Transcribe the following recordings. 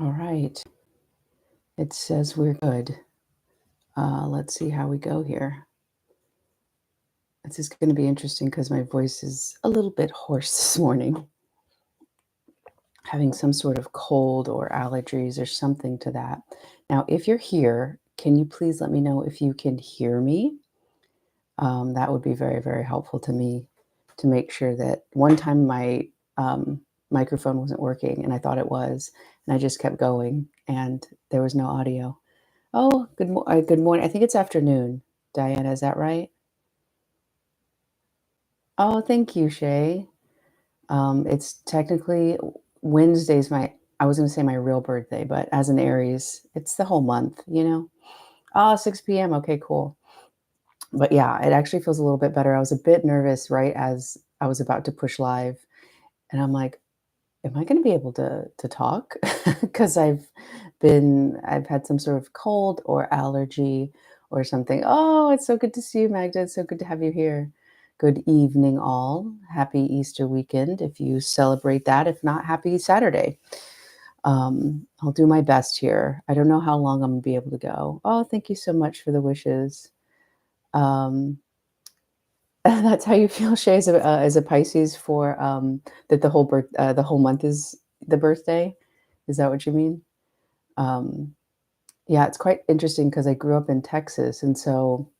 All right. It says we're good. Let's see how we go here. This is going to be interesting because my voice is a little bit hoarse this morning, having some sort of cold or allergies or something to that. Now, if you're here, can you please let me know if you can hear me? That would be very, very helpful to me to make sure that one time my microphone wasn't working and I thought it was, and I just kept going and there was no audio. Oh, good morning. I think it's afternoon, Diana. Is that right? Oh, thank you, Shay. It's technically Wednesday's I was going to say my real birthday, but as an Aries, it's the whole month, you know? Oh, 6 p.m. Okay, cool. But yeah, it actually feels a little bit better. I was a bit nervous right as I was about to push live, and I'm like, am I going to be able to talk? Because I've had some sort of cold or allergy or something. Oh, it's so good to see you, Magda. It's so good to have you here. Good evening, all. Happy Easter weekend if you celebrate that. If not, happy Saturday. I'll do my best here. I don't know how long I'm gonna be able to go. Oh, thank you so much for the wishes. Um, that's how you feel, Shay, as a Pisces for that the whole month is the birthday. Is that what you mean? Um, yeah, it's quite interesting because I grew up in Texas, and so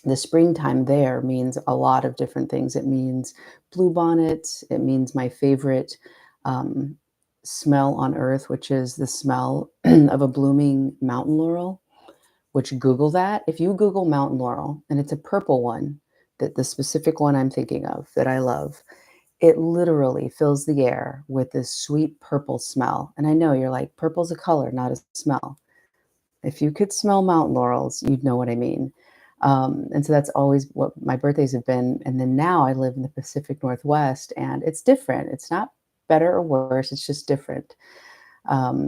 the springtime there means a lot of different things. It means bluebonnets. It means my favorite um, smell on earth, which is the smell of a blooming mountain laurel. Which Google that. If you Google mountain laurel, and it's a purple one, that the specific one I'm thinking of that I love, it literally fills the air with this sweet purple smell. And I know you're like, purple's a color, not a smell. If you could smell mountain laurels, you'd know what I mean. And so that's always what my birthdays have been. And then now I live in the Pacific Northwest, and it's different. It's not better or worse, it's just different.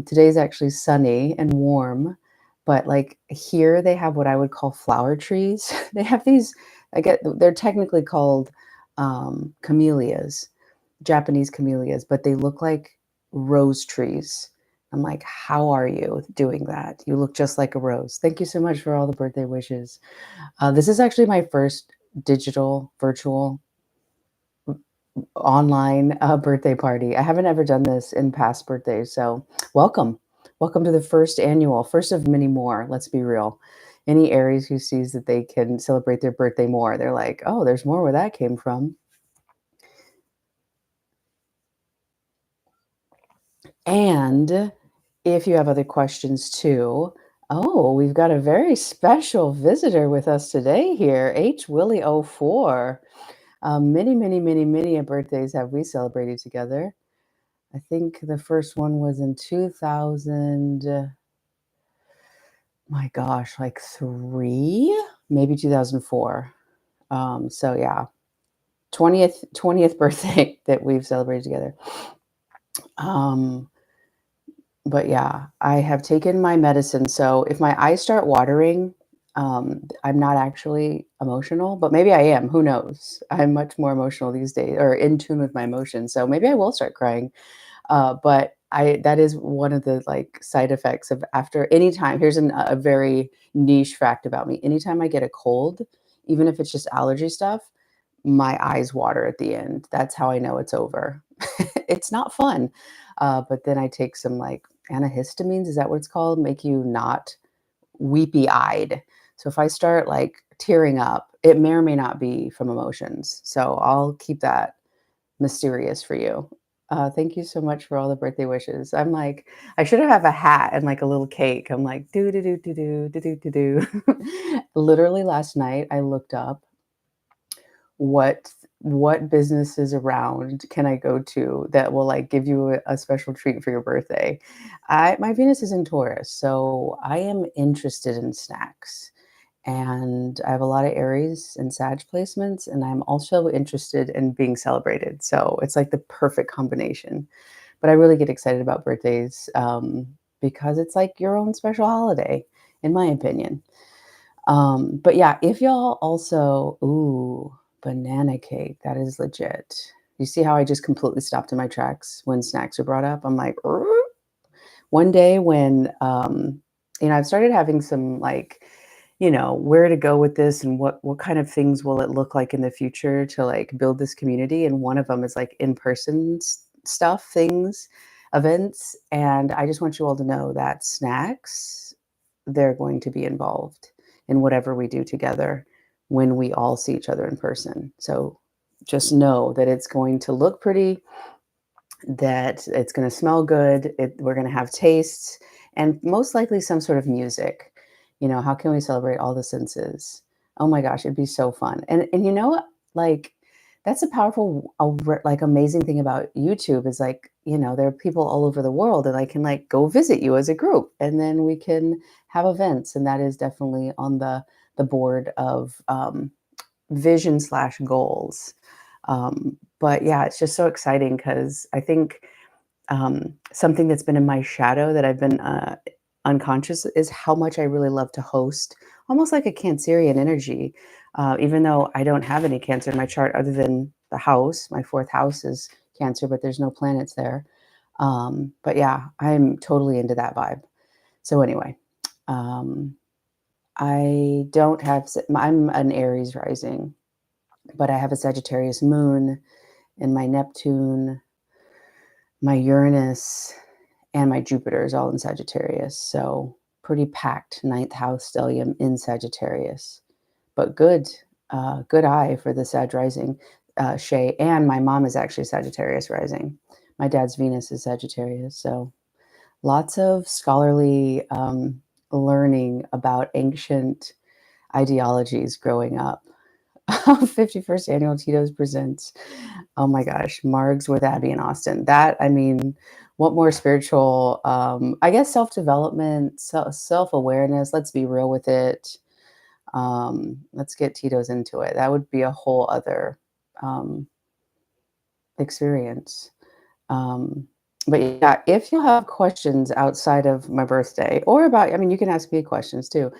Today's actually sunny and warm, but like here they have what I would call flower trees. They have these, they're technically called camellias, Japanese camellias, but they look like rose trees. I'm like, how are you doing that? You look just like a rose. Thank you so much for all the birthday wishes. This is actually my first digital, virtual, online birthday party. I haven't ever done this in past birthdays. So, welcome. Welcome to the first annual, first of many more. Let's be real. Any Aries who sees that they can celebrate their birthday more, they're like, oh, there's more where that came from. And if you have other questions too, oh, we've got a very special visitor with us today here, H. Willie 04. Many, many, many, many birthdays have we celebrated together. I think the first one was in 2000, my gosh, like 3, maybe 2004. So yeah, 20th birthday that we've celebrated together. Um, but yeah, I have taken my medicine. So if my eyes start watering, I'm not actually emotional, but maybe I am. Who knows? I'm much more emotional these days, or in tune with my emotions. So maybe I will start crying. But I that is one of the like side effects of after anytime. Here's a very niche fact about me. Anytime I get a cold, even if it's just allergy stuff, my eyes water at the end. That's how I know it's over. It's not fun. But then I take some like antihistamines. Is that what it's called? Make you not weepy eyed. So if I start like tearing up, it may or may not be from emotions. So I'll keep that mysterious for you. Thank you so much for all the birthday wishes. I'm like, I should have a hat and like a little cake. I'm like, do do do do do do do do do. Literally last night, I looked up what what businesses around can I go to that will like give you a special treat for your birthday. My Venus is in Taurus, so I am interested in snacks. And I have a lot of Aries and Sag placements, and I'm also interested in being celebrated. So it's like the perfect combination. But I really get excited about birthdays because it's like your own special holiday, in my opinion. But yeah, if y'all also, ooh, banana cake, that is legit. You see how I just completely stopped in my tracks when snacks are brought up? I'm like, "Er?" one day when, I've started having some like, where to go with this and what kind of things will it look like in the future to like build this community. And one of them is like in-person stuff, things, events. And I just want you all to know that snacks, they're going to be involved in whatever we do together when we all see each other in person. So just know that it's going to look pretty, that it's going to smell good. We're going to have tastes and most likely some sort of music. How can we celebrate all the senses? Oh my gosh, it'd be so fun. And like that's a powerful, like amazing thing about YouTube is like, there are people all over the world and I can like go visit you as a group and then we can have events. And that is definitely on the board of vision slash goals. But yeah, it's just so exciting because I think something that's been in my shadow that I've been unconscious is how much I really love to host, almost like a Cancerian energy. Even though I don't have any Cancer in my chart other than the house, my fourth house is Cancer, but there's no planets there. But yeah, I'm totally into that vibe. So anyway, um, I don't have, I'm an Aries rising, but I have a Sagittarius moon and my Neptune, my Uranus, and my Jupiter is all in Sagittarius. So pretty packed ninth house stellium in Sagittarius. But good eye for the Sag rising, Shay. And my mom is actually Sagittarius rising. My dad's Venus is Sagittarius. So lots of scholarly learning about ancient ideologies growing up. 51st annual Tito's presents. Oh my gosh, Margs with Abby and Austin. That, I mean, what more spiritual, I guess self-development, self-awareness, let's be real with it. Let's get Tito's into it. That would be a whole other experience. But yeah, if you have questions outside of my birthday or about, I mean, you can ask me questions too.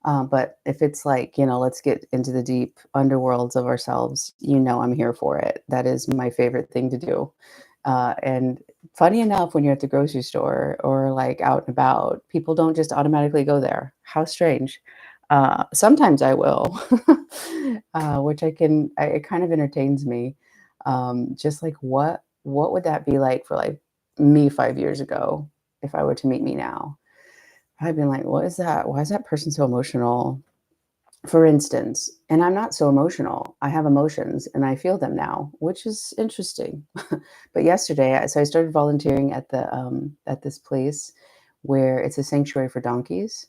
But if it's like, let's get into the deep underworlds of ourselves, I'm here for it. That is my favorite thing to do. And funny enough, when you're at the grocery store or like out and about, people don't just automatically go there. How strange. Sometimes I will, which it kind of entertains me. Just like what would that be like for like me 5 years ago if I were to meet me now? I've been like, what is that? Why is that person so emotional? For instance, and I'm not so emotional. I have emotions and I feel them now, which is interesting. But yesterday, so I started volunteering at this place where it's a sanctuary for donkeys,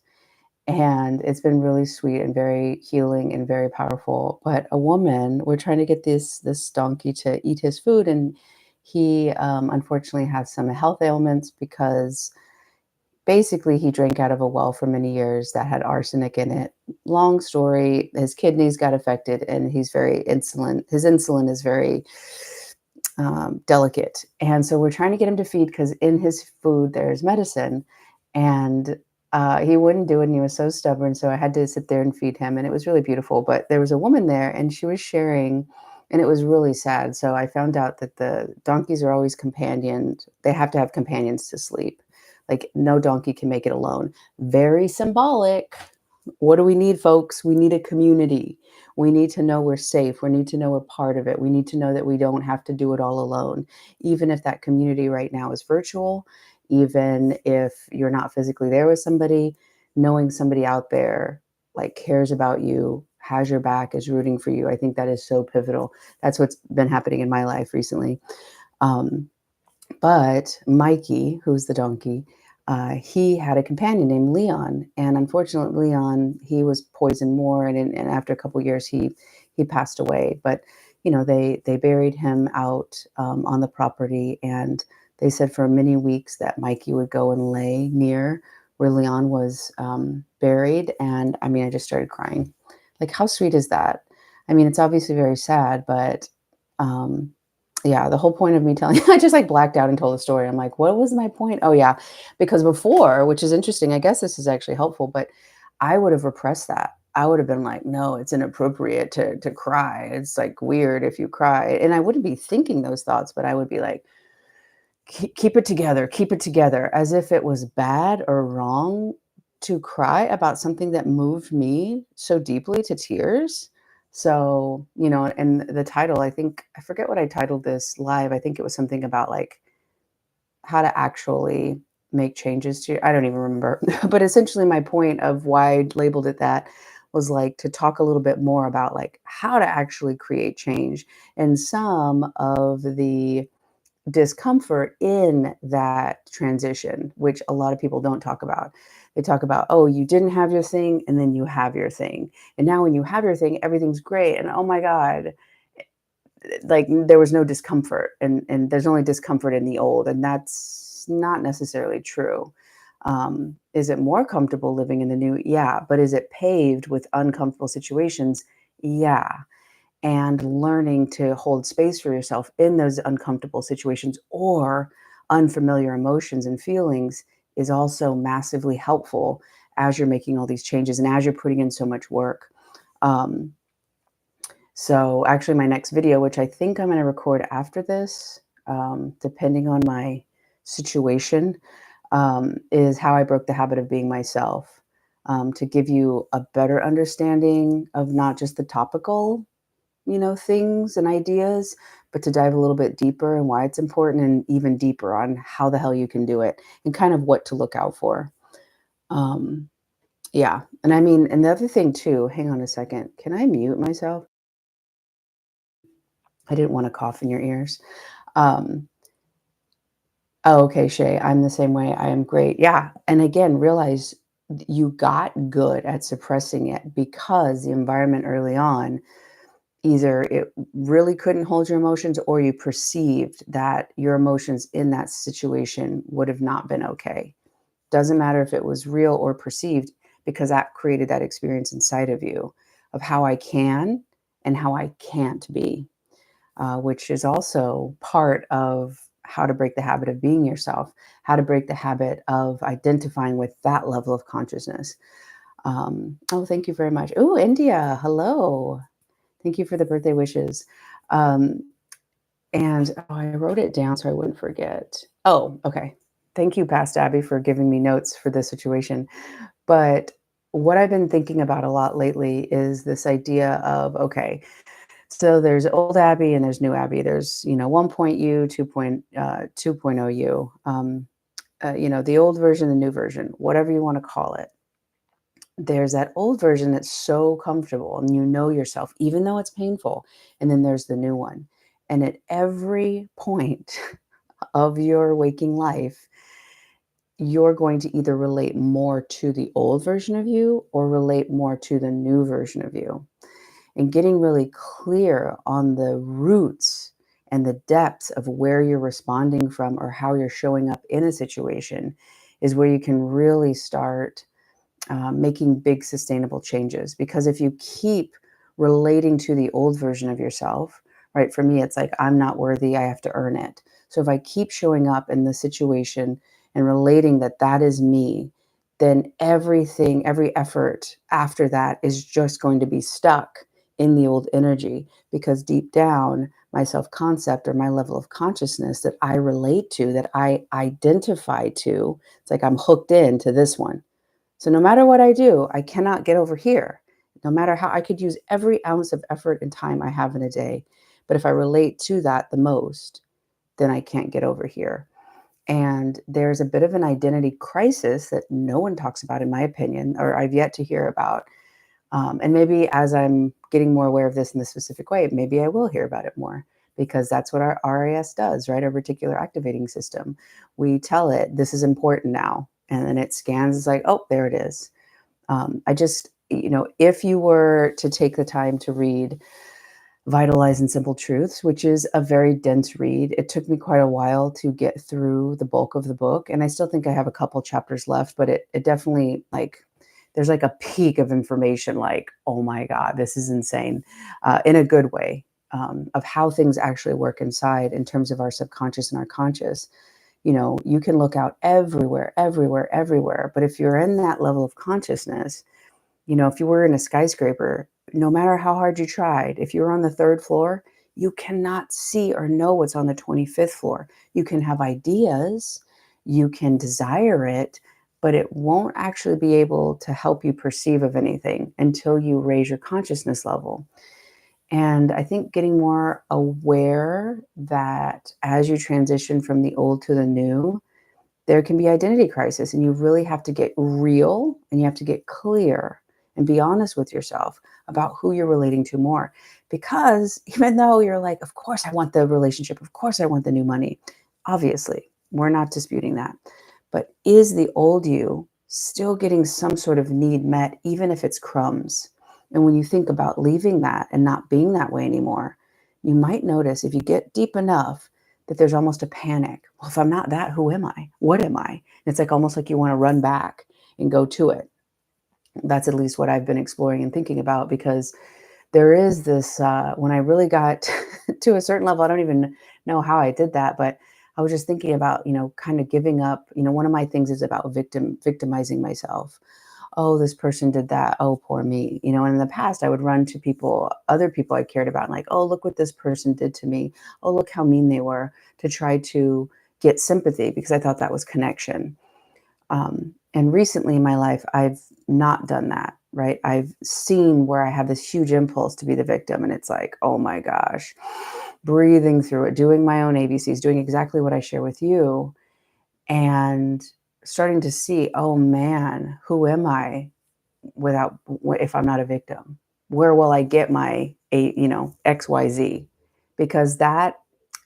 and it's been really sweet and very healing and very powerful. But a woman, we're trying to get this donkey to eat his food, and he unfortunately has some health ailments because basically he drank out of a well for many years that had arsenic in it. Long story, his kidneys got affected and he's very insulin. His insulin is very delicate. And so we're trying to get him to feed because in his food there's medicine. And he wouldn't do it and he was so stubborn. So I had to sit there and feed him. And it was really beautiful. But there was a woman there and she was sharing, and it was really sad. So I found out that the donkeys are always companioned. They have to have companions to sleep. Like no donkey can make it alone. Very symbolic. What do we need, folks? We need a community. We need to know we're safe. We need to know we're part of it. We need to know that we don't have to do it all alone. Even if that community right now is virtual, even if you're not physically there with somebody, knowing somebody out there like cares about you, has your back, is rooting for you. I think that is so pivotal. That's what's been happening in my life recently. But Mikey, who's the donkey, he had a companion named Leon, and unfortunately, Leon he was poisoned more, and after a couple years, he passed away. But they buried him out on the property, and they said for many weeks that Mikey would go and lay near where Leon was buried, and I mean, I just started crying. Like, how sweet is that? I mean, it's obviously very sad, but yeah, the whole point of me telling I just like blacked out and told the story. I'm like, what was my point? Oh yeah, because before, which is interesting, I guess this is actually helpful, but I would have repressed that. I would have been like, no, it's inappropriate to cry. It's like weird if you cry. And I wouldn't be thinking those thoughts, but I would be like, keep it together, as if it was bad or wrong to cry about something that moved me so deeply to tears. So, and the title, I think, I forget what I titled this live. I think it was something about like how to actually make changes to, I don't even remember. But essentially my point of why I labeled it that was like to talk a little bit more about like how to actually create change and some of the discomfort in that transition, which a lot of people don't talk about. They talk about, oh, you didn't have your thing and then you have your thing. And now when you have your thing, everything's great. And oh my God, like there was no discomfort, and there's only discomfort in the old. And that's not necessarily true. Is it more comfortable living in the new? Yeah. But is it paved with uncomfortable situations? Yeah. And learning to hold space for yourself in those uncomfortable situations or unfamiliar emotions and feelings is also massively helpful as you're making all these changes and as you're putting in so much work. Um, so, actually, my next video, which I think I'm going to record after this, depending on my situation, is how I broke the habit of being myself. To give you a better understanding of not just the topical things and ideas, but to dive a little bit deeper and why it's important and even deeper on how the hell you can do it and kind of what to look out for. Um, yeah. And I mean, and the other thing too, hang on a second. Can I mute myself? I didn't want to cough in your ears. Um, oh, okay, Shay. I'm the same way. I am great. Yeah. And again, realize you got good at suppressing it because the environment early on, either it really couldn't hold your emotions or you perceived that your emotions in that situation would have not been okay. Doesn't matter if it was real or perceived, because that created that experience inside of you of how I can and how I can't be, which is also part of how to break the habit of being yourself, how to break the habit of identifying with that level of consciousness. Oh, thank you very much. Oh, India, hello. Thank you for the birthday wishes. Um, and I wrote it down so I wouldn't forget. Oh, okay. Thank you, Past Abby, for giving me notes for this situation. But what I've been thinking about a lot lately is this idea of, okay, so there's old Abby and there's new Abby. There's, 1.u, 2.0u, the old version, the new version, whatever you want to call it. There's that old version that's so comfortable and you know yourself, even though it's painful. And then there's the new one. And at every point of your waking life, you're going to either relate more to the old version of you or relate more to the new version of you. And getting really clear on the roots and the depths of where you're responding from or how you're showing up in a situation is where you can really start making big sustainable changes. Because if you keep relating to the old version of yourself, right? For me, it's like, I'm not worthy, I have to earn it. So if I keep showing up in the situation and relating that that is me, then everything, every effort after that is just going to be stuck in the old energy, because deep down, my self concept or my level of consciousness that I relate to, that I identify to, it's like I'm hooked into this one. So no matter what I do, I cannot get over here. No matter how I could use every ounce of effort and time I have in a day. But if I relate to that the most, then I can't get over here. And there's a bit of an identity crisis that no one talks about, in my opinion, or I've yet to hear about. And maybe as I'm getting more aware of this in this specific way, maybe I will hear about it more, because that's what our RAS does, right? Our reticular activating system. We tell it, this is important now. And then it scans, it's like, oh, there it is. I just, if you were to take the time to read Vitalize and Simple Truths, which is a very dense read, it took me quite a while to get through the bulk of the book. And I still think I have a couple chapters left, but it definitely, like, there's like a peak of information, like, oh my God, this is insane, in a good way, of how things actually work inside in terms of our subconscious and our conscious. You can look out everywhere, everywhere, everywhere. But if you're in that level of consciousness, if you were in a skyscraper, no matter how hard you tried, if you were on the third floor, You cannot see or know what's on the 25th floor. You can have ideas, you can desire it, but it won't actually be able to help you perceive of anything until you raise your consciousness level. And I think getting more aware that as you transition from the old to the new, there can be identity crisis, and you really have to get real and you have to get clear and be honest with yourself about who you're relating to more. Because even though you're like, of course I want the relationship, of course I want the new money, obviously we're not disputing that, but is the old you still getting some sort of need met, even if it's crumbs? And when you think about leaving that and not being that way anymore, you might notice, if you get deep enough, that there's almost a panic. Well, if I'm not that, who am I? What am I? And it's like almost like you want to run back and go to it. That's at least what I've been exploring and thinking about, because there is this, when I really got to a certain level, I don't even know how I did that, but I was just thinking about, kind of giving up. One of my things is about victimizing myself. Oh, this person did that. Oh, poor me. And in the past, I would run to people, other people I cared about, and like, oh, look what this person did to me. Oh, look how mean they were, to try to get sympathy because I thought that was connection. And recently in my life, I've not done that, right? I've seen where I have this huge impulse to be the victim. And it's like, oh my gosh, breathing through it, doing my own ABCs, doing exactly what I share with you, and starting to see, oh man, who am I without, if I'm not a victim? Where will I get my XYZ? Because that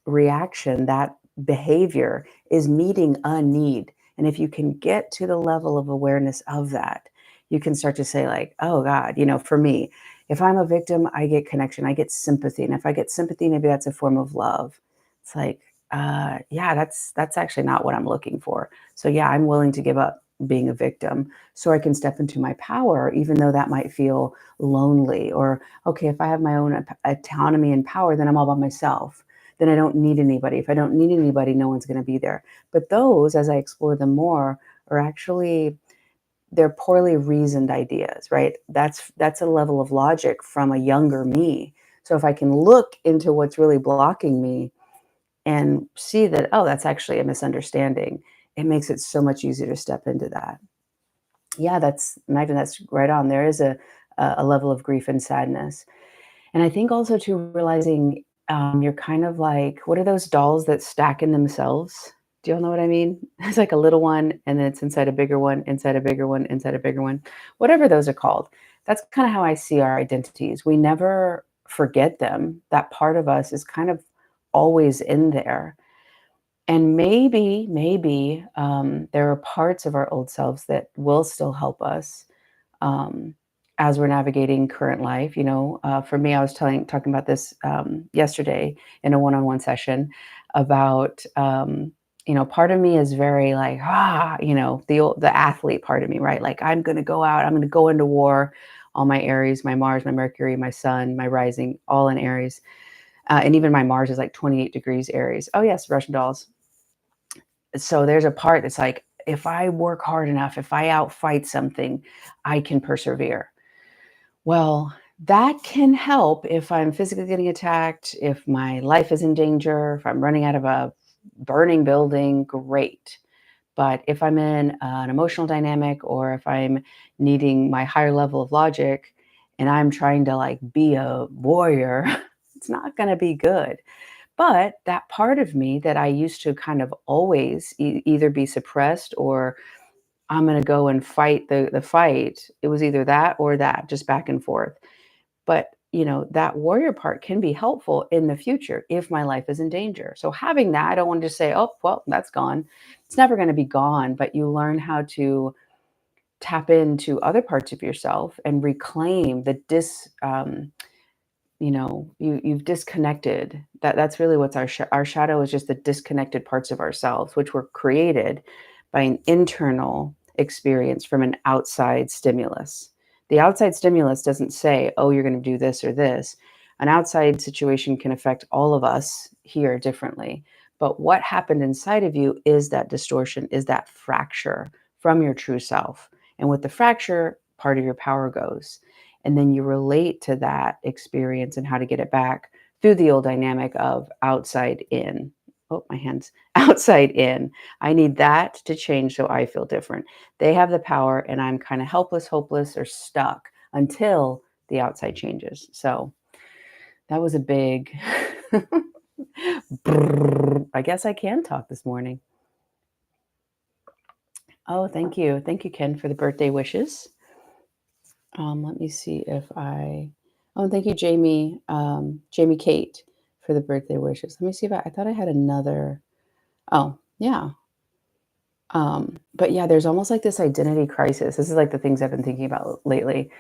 reaction, that behavior is meeting a need. And if you can get to the level of awareness of that, you can start to say, like, oh God, for me, if I'm a victim, I get connection, I get sympathy. And if I get sympathy, maybe that's a form of love. It's like, yeah, that's actually not what I'm looking for. So yeah, I'm willing to give up being a victim so I can step into my power, even though that might feel lonely. Or, okay, if I have my own autonomy and power, then I'm all by myself. Then I don't need anybody. If I don't need anybody, no one's going to be there. But those, as I explore them more, are actually, they're poorly reasoned ideas, right? That's a level of logic from a younger me. So if I can look into what's really blocking me and see that, oh, that's actually a misunderstanding, it makes it so much easier to step into that. Yeah, that's Magda, that's right on. There is a level of grief and sadness. And I think also too, realizing, you're kind of like, what are those dolls that stack in themselves? Do y'all know what I mean? It's like a little one, and then it's inside a bigger one, inside a bigger one, inside a bigger one, whatever those are called. That's kind of how I see our identities. We never forget them. That part of us is kind of always in there. And maybe there are parts of our old selves that will still help us, um, as we're navigating current life. For me, I was talking about this, yesterday in a one-on-one session about, part of me is very like, the athlete part of me, right? Like, I'm going to go out, I'm going to go into war. All my Aries, my Mars, my Mercury, my Sun, my rising, all in Aries. And even my Mars is like 28 degrees Aries. Oh yes, Russian dolls. So there's a part that's like, if I work hard enough, if I outfight something, I can persevere. Well, that can help if I'm physically getting attacked, if my life is in danger, if I'm running out of a burning building, great. But if I'm in an emotional dynamic, or if I'm needing my higher level of logic and I'm trying to like be a warrior, it's not going to be good. But that part of me that I used to kind of always either be suppressed, or I'm going to go and fight the fight. It was either that or that, just back and forth. But, that warrior part can be helpful in the future if my life is in danger. So having that, I don't want to just say, oh, well, that's gone. It's never going to be gone, but you learn how to tap into other parts of yourself and reclaim the you've disconnected. That's really what's our shadow, is just the disconnected parts of ourselves, which were created by an internal experience from an outside stimulus. The outside stimulus doesn't say, oh, you're going to do this or this. An outside situation can affect all of us here differently. But what happened inside of you is that distortion, is that fracture from your true self. And with the fracture, part of your power goes. And then you relate to that experience and how to get it back through the old dynamic of outside in. Oh, my hands. Outside in. I need that to change so I feel different. They have the power, and I'm kind of helpless, hopeless, or stuck until the outside changes. So that was a big. I guess I can talk this morning. Oh, thank you. Thank you, Ken, for the birthday wishes. Let me see if I. Oh, thank you, Jamie. Jamie Kate, for the birthday wishes. Let me see if I thought I had another. Oh, yeah. But yeah, there's almost like this identity crisis. This is like the things I've been thinking about lately.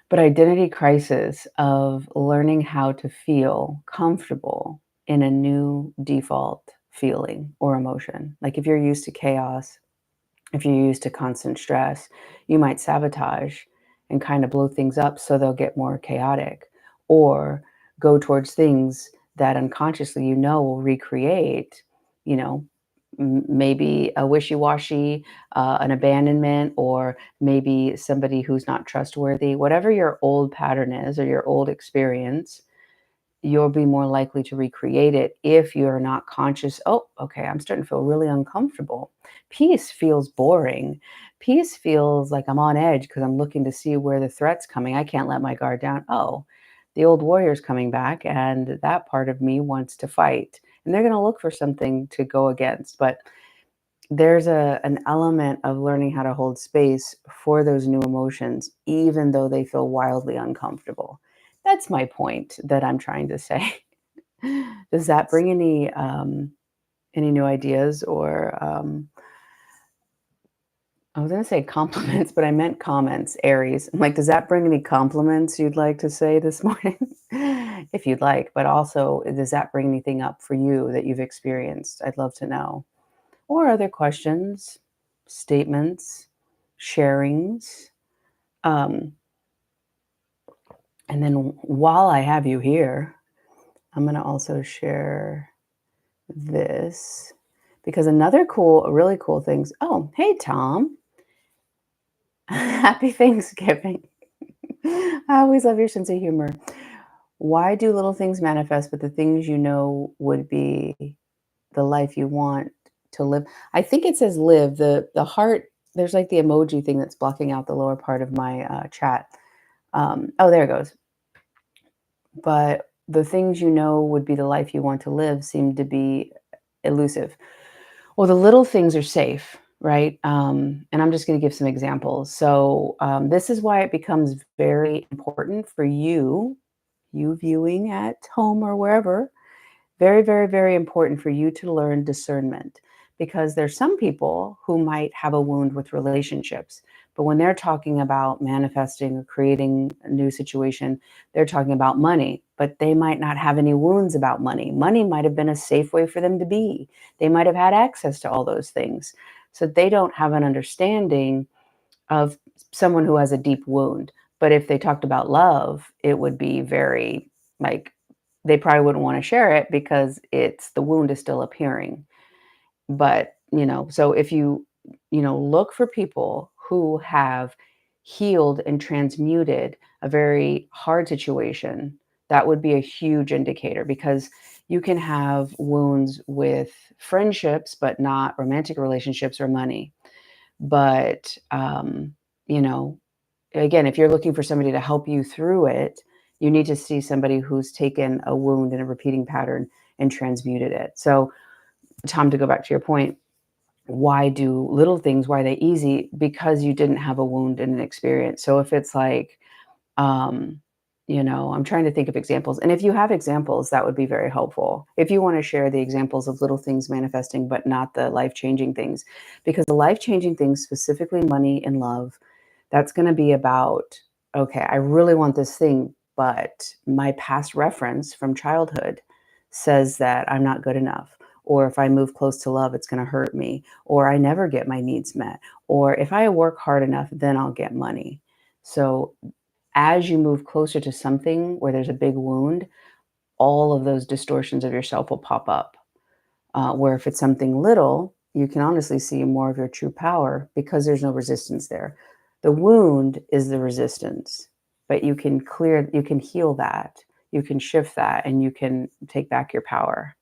But identity crisis of learning how to feel comfortable in a new default feeling or emotion. Like if you're used to chaos, if you're used to constant stress, you might sabotage and kind of blow things up so they'll get more chaotic, or go towards things that unconsciously will recreate, you know, maybe a wishy-washy, an abandonment, or maybe somebody who's not trustworthy. Whatever your old pattern is or your old experience, you'll be more likely to recreate it if you're not conscious. Oh, okay, I'm starting to feel really uncomfortable. Peace feels boring. Peace feels like I'm on edge because I'm looking to see where the threat's coming. I can't let my guard down. Oh, the old warrior's coming back, and that part of me wants to fight. And they're going to look for something to go against. But there's an element of learning how to hold space for those new emotions, even though they feel wildly uncomfortable. That's my point that I'm trying to say. Does that bring any new ideas, or I was going to say compliments, but I meant comments, Aries. I'm like, does that bring any compliments you'd like to say this morning? If you'd like, but also, does that bring anything up for you that you've experienced? I'd love to know. Or other questions, statements, sharings. Um, and then while I have you here, I'm going to also share this, because another really cool things. Oh, hey, Tom. Happy Thanksgiving. I always love your sense of humor. Why do little things manifest, but the things would be the life you want to live? I think it says live. The heart, there's like the emoji thing that's blocking out the lower part of my chat. Oh, there it goes. But the things would be the life you want to live seem to be elusive. Well, the little things are safe, right? And I'm just going to give some examples. So this is why it becomes very important for you viewing at home or wherever. Very, very, very important for you to learn discernment, because there's some people who might have a wound with relationships, but when they're talking about manifesting or creating a new situation, they're talking about money, but they might not have any wounds about money. Money might have been a safe way for them to be. They might have had access to all those things. So they don't have an understanding of someone who has a deep wound. But if they talked about love, it would be very, like, they probably wouldn't want to share it because the wound is still appearing. But, so if look for people who have healed and transmuted a very hard situation, that would be a huge indicator, because you can have wounds with friendships, but not romantic relationships or money. But, you know, again, if you're looking for somebody to help you through it, you need to see somebody who's taken a wound and a repeating pattern and transmuted it. So, Tom, to go back to your point, why do little things, why are they easy? Because you didn't have a wound and an experience. So if it's like, um, I'm trying to think of examples. And if you have examples, that would be very helpful. If you want to share the examples of little things manifesting, but not the life-changing things, because the life-changing things, specifically money and love, that's going to be about, okay, I really want this thing, but my past reference from childhood says that I'm not good enough. Or if I move close to love, it's going to hurt me. Or I never get my needs met. Or if I work hard enough, then I'll get money. So as you move closer to something where there's a big wound, all of those distortions of yourself will pop up. Where if it's something little, you can honestly see more of your true power because there's no resistance there. The wound is the resistance, but you can heal that. you can shift that and you can take back your power.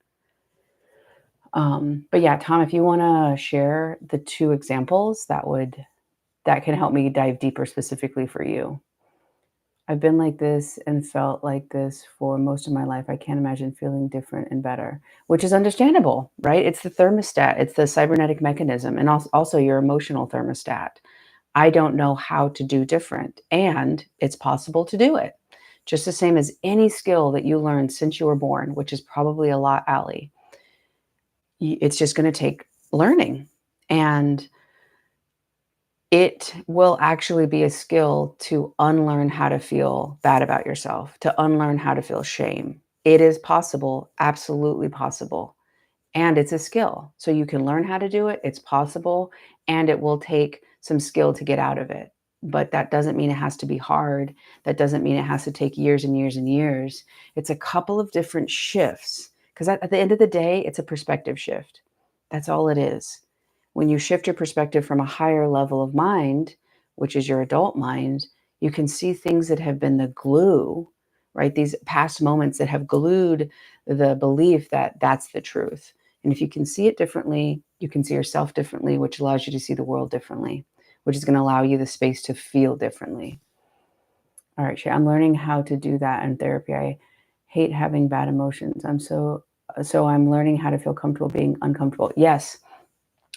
But yeah, Tom, if you want to share the two examples, that can help me dive deeper specifically for you. I've been like this and felt like this for most of my life. I can't imagine feeling different and better, which is understandable, right? It's the thermostat, it's the cybernetic mechanism, and also your emotional thermostat. I don't know how to do different, and it's possible to do it. Just the same as any skill that you learned since you were born, which is probably a lot, Allie. It's just going to take learning. And it will actually be a skill to unlearn how to feel bad about yourself, to unlearn how to feel shame. It is possible, absolutely possible. And it's a skill. So you can learn how to do it. It's possible. And it will take some skill to get out of it. But that doesn't mean it has to be hard. That doesn't mean it has to take years and years and years. It's a couple of different shifts. Because at the end of the day, it's a perspective shift. That's all it is. When you shift your perspective from a higher level of mind, which is your adult mind, you can see things that have been the glue, right? These past moments that have glued the belief that that's the truth. And if you can see it differently, you can see yourself differently, which allows you to see the world differently, which is going to allow you the space to feel differently. All right, Shay, I'm learning how to do that in therapy. I hate having bad emotions. So I'm learning how to feel comfortable being uncomfortable. Yes.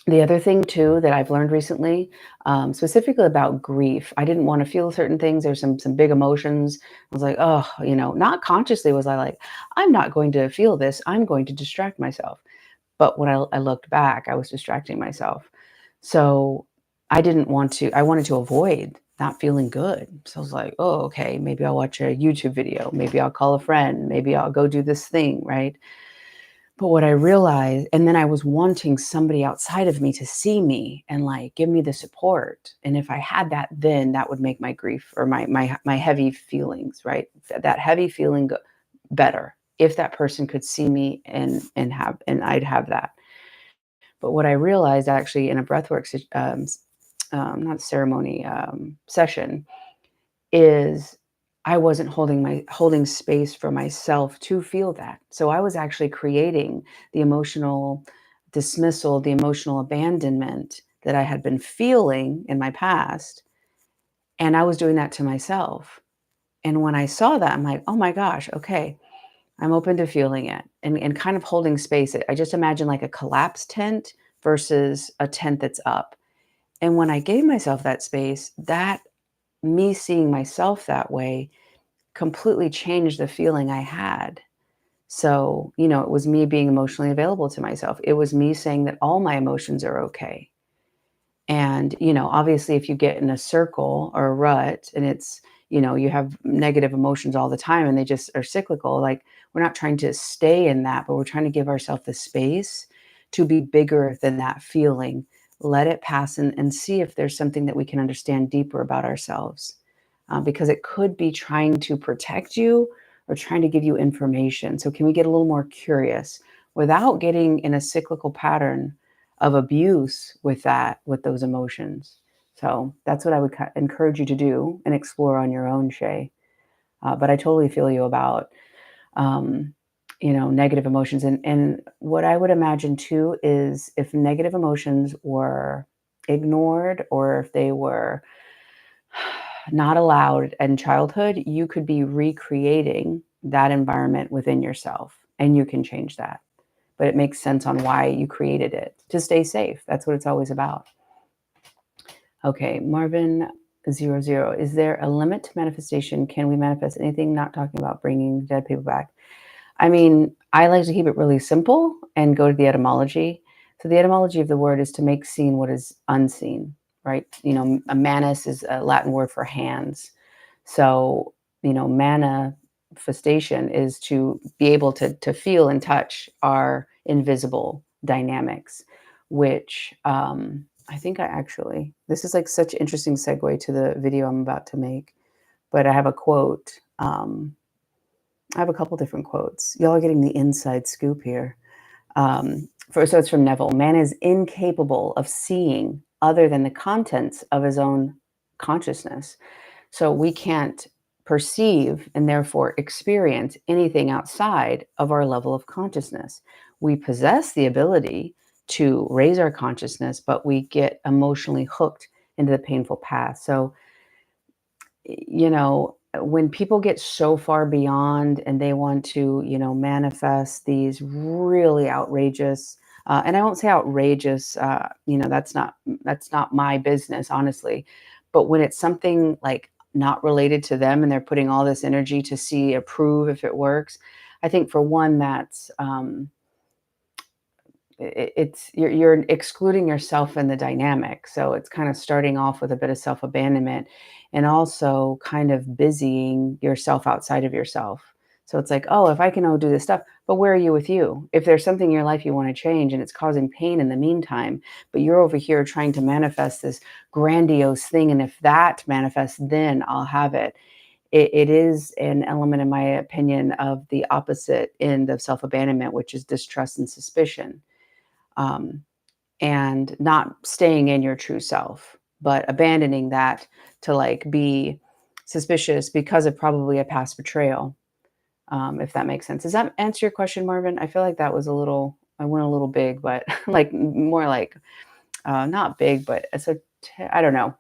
The other thing too that I've learned recently, specifically about grief, I didn't want to feel certain things. There's some big emotions. I was like, oh, not consciously was I like, I'm not going to feel this. I'm going to distract myself. But when I looked back, I was distracting myself. So I wanted to avoid not feeling good. So I was like, oh, okay, maybe I'll watch a YouTube video. Maybe I'll call a friend. Maybe I'll go do this thing, right? But what I realized, and then I was wanting somebody outside of me to see me and like give me the support. And if I had that, then that would make my grief or my heavy feelings, right? That heavy feeling better if that person could see me and I'd have that. But what I realized actually in a breathwork not ceremony session is I wasn't holding space for myself to feel that. So I was actually creating the emotional dismissal, the emotional abandonment that I had been feeling in my past. And I was doing that to myself. And when I saw that, I'm like, oh my gosh, okay, I'm open to feeling it and kind of holding space. I just imagine like a collapsed tent versus a tent that's up. And when I gave myself that space, that me seeing myself that way completely changed the feeling I had. So, it was me being emotionally available to myself. It was me saying that all my emotions are okay. And, obviously, if you get in a circle or a rut and you have negative emotions all the time and they just are cyclical, like we're not trying to stay in that, but we're trying to give ourselves the space to be bigger than that feeling. Let it pass and see if there's something that we can understand deeper about ourselves. Because it could be trying to protect you or trying to give you information. So, can we get a little more curious without getting in a cyclical pattern of abuse with those emotions? So, that's what I would encourage you to do and explore on your own, Shay. But I totally feel you about, negative emotions. And what I would imagine too is if negative emotions were ignored or if they were not allowed in childhood, you could be recreating that environment within yourself and you can change that. But it makes sense on why you created it to stay safe. That's what it's always about. Okay, Marvin00, is there a limit to manifestation? Can we manifest anything? Not talking about bringing dead people back. I mean, I like to keep it really simple and go to the etymology. So the etymology of the word is to make seen what is unseen, right? A manus is a Latin word for hands. So, manifestation is to be able to feel and touch our invisible dynamics, which I think this is like such an interesting segue to the video I'm about to make, but I have a quote. I have a couple different quotes. Y'all are getting the inside scoop here. So it's from Neville. Man is incapable of seeing other than the contents of his own consciousness. So we can't perceive and therefore experience anything outside of our level of consciousness. We possess the ability to raise our consciousness, but we get emotionally hooked into the painful past. So, when people get so far beyond and they want to, manifest these really outrageous, and I won't say outrageous, that's not my business, honestly. But when it's something like not related to them and they're putting all this energy to see, approve if it works, I think for one, that's it's you're excluding yourself in the dynamic. So it's kind of starting off with a bit of self-abandonment and also kind of busying yourself outside of yourself. So it's like, oh, if I can do this stuff, but where are you with you? If there's something in your life you want to change and it's causing pain in the meantime, but you're over here trying to manifest this grandiose thing, and if that manifests, then I'll have it. It is an element, in my opinion, of the opposite end of self-abandonment, which is distrust and suspicion, um, and not staying in your true self, but abandoning that to like be suspicious because of probably a past betrayal, if that makes sense. Does that answer your question, Marvin? I feel like that was I went a little big, but like more like not big, but I don't know.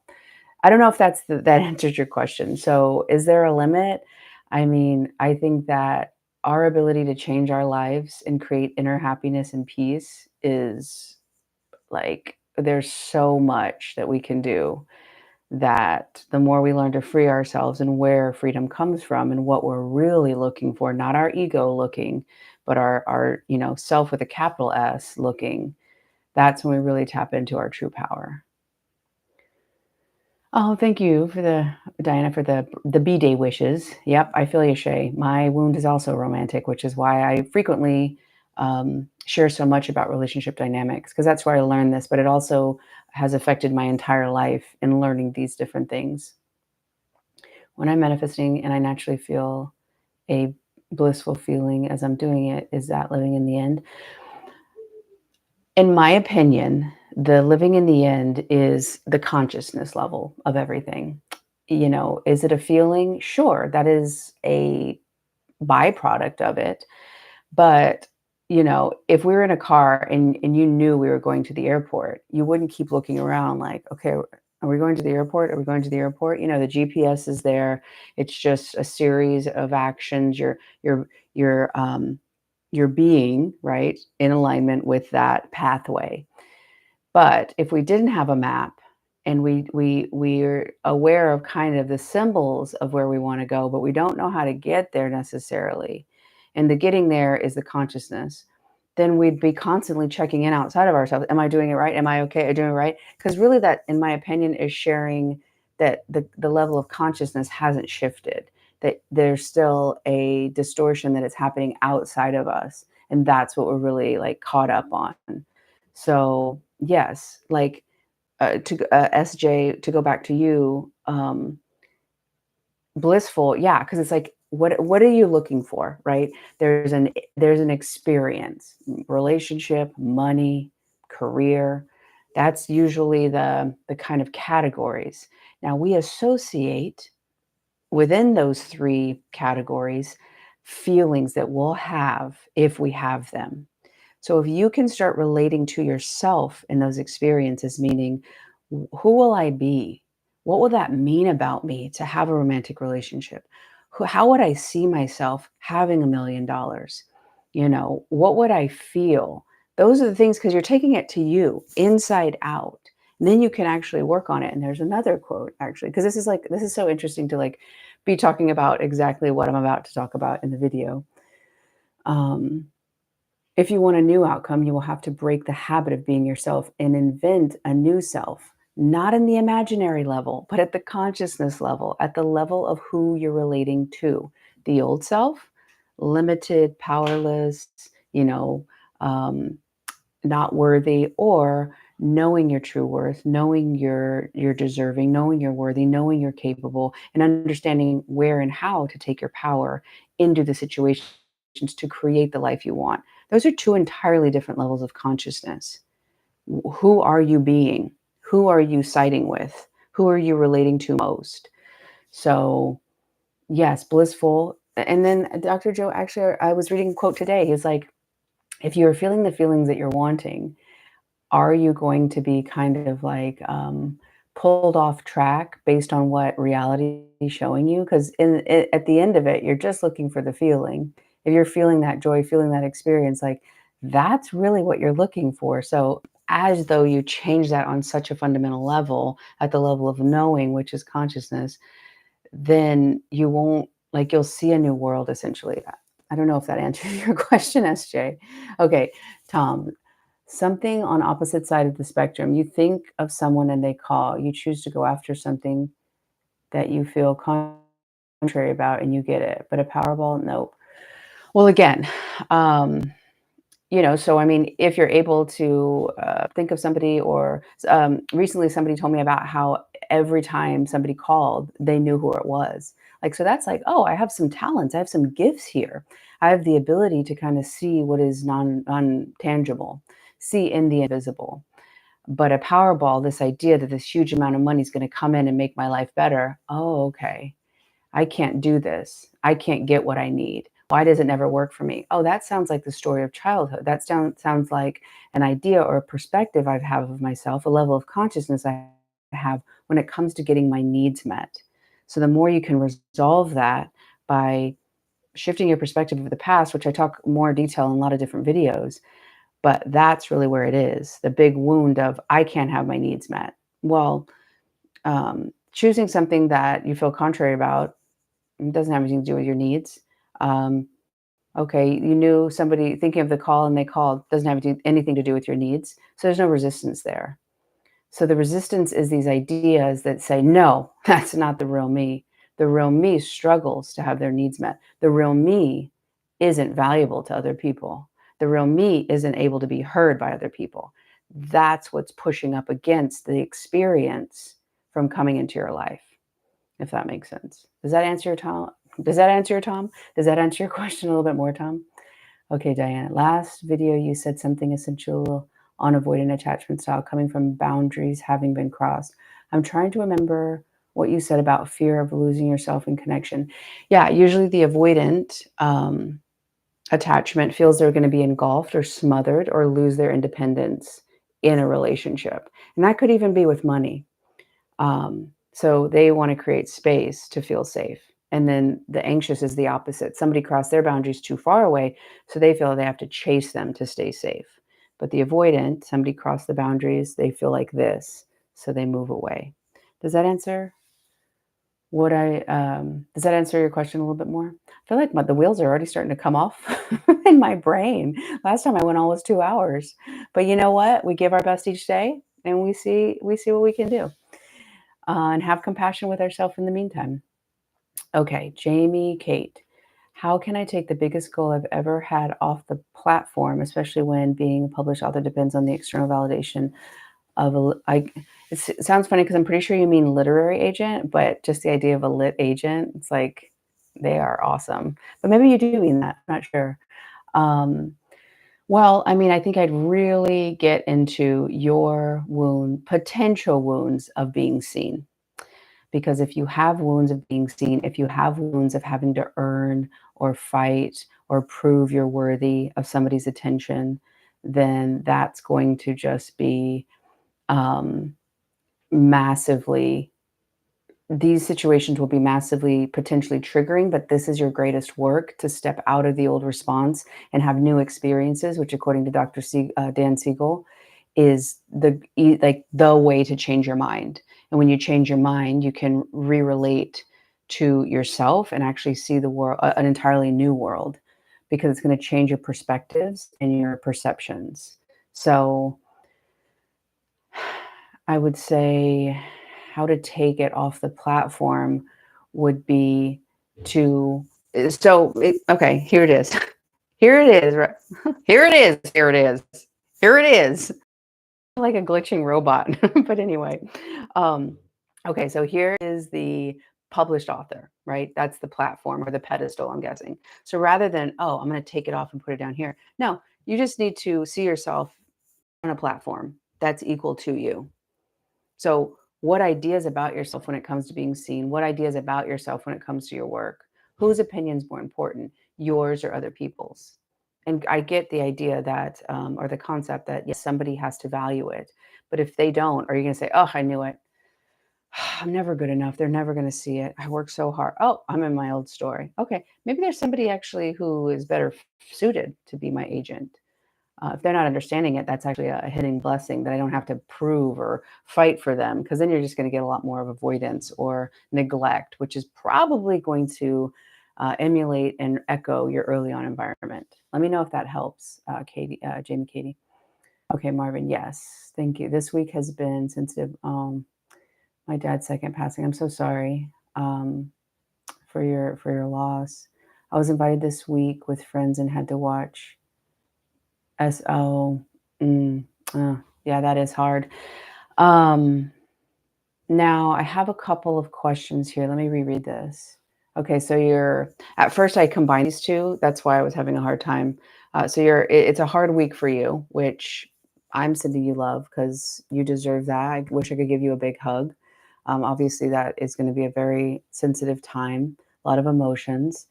I don't know if that answers your question. So, is there a limit? I mean, I think that our ability to change our lives and create inner happiness and peace is like, there's so much that we can do, that the more we learn to free ourselves and where freedom comes from and what we're really looking for, not our ego looking, but our self with a capital S looking, that's when we really tap into our true power. Oh, thank you for Diana, for the B-Day wishes. Yep, I feel you, Shay. My wound is also romantic, which is why I frequently share so much about relationship dynamics, because that's where I learned this, but it also has affected my entire life in learning these different things. When I'm manifesting and I naturally feel a blissful feeling as I'm doing it, is that living in the end? In my opinion, the living in the end is the consciousness level of everything. Is it a feeling? Sure, that is a byproduct of it. But, if we were in a car and you knew we were going to the airport, you wouldn't keep looking around like, okay, are we going to the airport? Are we going to the airport? The GPS is there. It's just a series of actions. You're being right in alignment with that pathway. But if we didn't have a map and we're aware of kind of the symbols of where we want to go, but we don't know how to get there necessarily, and the getting there is the consciousness, then we'd be constantly checking in outside of ourselves. Am I doing it right? Am I okay? Am I doing it right? Because really that, in my opinion, is sharing that the level of consciousness hasn't shifted, that there's still a distortion that is happening outside of us. And that's what we're really like caught up on. So yes, like SJ, to go back to you, blissful, yeah, because it's like, what are you looking for, right? There's an experience, relationship, money, career. That's usually the kind of categories. Now we associate within those three categories feelings that we'll have if we have them. So if you can start relating to yourself in those experiences, meaning, who will I be? What will that mean about me to have a romantic relationship? How would I see myself having $1 million? What would I feel? Those are the things, because you're taking it to you inside out. And then you can actually work on it. And there's another quote, actually, because this is so interesting to like be talking about exactly what I'm about to talk about in the video. If you want a new outcome, you will have to break the habit of being yourself and invent a new self, not in the imaginary level, but at the consciousness level, at the level of who you're relating to. The old self, limited, powerless, um, not worthy, or knowing your true worth, knowing you're deserving, knowing you're worthy, knowing you're capable, and understanding where and how to take your power into the situations to create the life you want. Those are two entirely different levels of consciousness. Who are you being? Who are you siding with? Who are you relating to most? So Yes, blissful. And then Dr. Joe, actually, I was reading a quote today. He's like, if you're feeling the feelings that you're wanting, are you going to be kind of like pulled off track based on what reality is showing you? Because at the end of it, you're just looking for the feeling. If you're feeling that joy, feeling that experience, like that's really what you're looking for. So, as though you change that on such a fundamental level, at the level of knowing, which is consciousness, then you won't like you'll see a new world essentially. I don't know if that answers your question, SJ. Okay, Tom, something on opposite side of the spectrum. You think of someone and they call. You choose to go after something that you feel contrary about and you get it. But a Powerball, nope. Well, again, um, so I mean, if you're able to think of somebody, or recently somebody told me about how every time somebody called, they knew who it was. Like, so that's like, oh, I have some talents, I have some gifts here. I have the ability to kind of see what is non tangible, see in the invisible. But a Powerball, this idea that this huge amount of money is going to come in and make my life better. Oh, okay. I can't do this. I can't get what I need. Why does it never work for me? Oh, that sounds like the story of childhood. That sounds like an idea or a perspective I have of myself, a level of consciousness I have when it comes to getting my needs met. So the more you can resolve that by shifting your perspective of the past, which I talk more detail in a lot of different videos, but that's really where it is. The big wound of I can't have my needs met. Well, choosing something that you feel contrary about, it doesn't have anything to do with your needs. Um, okay, you knew somebody thinking of the call and they called, doesn't have anything to do with your needs. So there's no resistance there. So the resistance is these ideas that say, no, that's not the real me. The real me struggles to have their needs met. The real me isn't valuable to other people. The real me isn't able to be heard by other people. That's what's pushing up against the experience from coming into your life, if that makes sense. Does that answer your Tom? Does that answer your Tom? Does that answer your question a little bit more, Tom? Okay, Diana. Last video you said something essential on avoidant attachment style coming from boundaries having been crossed. I'm trying to remember what you said about fear of losing yourself in connection. Yeah, usually the avoidant attachment feels they're going to be engulfed or smothered or lose their independence in a relationship. And that could even be with money. So they want to create space to feel safe. And then the anxious is the opposite. Somebody crossed their boundaries too far away, so they feel they have to chase them to stay safe. But the avoidant, somebody crossed the boundaries, they feel like this, so they move away. Does that answer does that answer your question a little bit more? I feel like the wheels are already starting to come off in my brain. Last time I went almost 2 hours. But you know what? We give our best each day and we see what we can do and have compassion with ourselves in the meantime. Okay, Jamie Kate. How can I take the biggest goal I've ever had off the platform, especially when being a published author depends on the external validation of it sounds funny because I'm pretty sure you mean literary agent, but just the idea of a lit agent, it's like they are awesome. But maybe you do mean that. I'm not sure. Um, well, I mean, I think I'd really get into your potential wounds of being seen. Because if you have wounds of being seen, if you have wounds of having to earn or fight or prove you're worthy of somebody's attention, then that's going to just be um, massively, these situations will be massively potentially triggering, but this is your greatest work to step out of the old response and have new experiences, which according to Dan Siegel is like the way to change your mind. And when you change your mind, you can re-relate to yourself and actually see the world, an entirely new world, because it's going to change your perspectives and your perceptions. So I would say how to take it off the platform would be to okay, here it is. Here it is. Right? Here it is. Here it is. Here it is. Like a glitching robot. But anyway, um, okay, so here is the published author, right? That's the platform or the pedestal, I'm guessing. So rather than, oh, I'm going to take it off and put it down here. No, you just need to see yourself on a platform that's equal to you. So What ideas about yourself when it comes to being seen? What ideas about yourself when it comes to your work? Whose opinion's more important, yours or other people's? And I get the idea that, or the concept that yes, somebody has to value it. But if they don't, are you going to say, "Oh, I knew it. I'm never good enough. They're never going to see it. I work so hard. Oh, I'm in my old story." Okay, maybe there's somebody actually who is better suited to be my agent. If they're not understanding it, that's actually a hidden blessing that I don't have to prove or fight for them, because then you're just going to get a lot more of avoidance or neglect, which is probably going to emulate and echo your early on environment. Let me know if that helps, Katie, Jamie, Katie. Okay, Marvin, yes, thank you. This week has been sensitive. My dad's second passing. I'm so sorry for your loss. I was invited this week with friends and had to watch SO. Mm, yeah, that is hard. Um, Now I have a couple of questions here. Let me reread this. Okay, so you're at first I combined these two. That's why I was having a hard time. So it's a hard week for you, which I'm sending you love because you deserve that. I wish I could give you a big hug. Obviously, that is going to be a very sensitive time, a lot of emotions.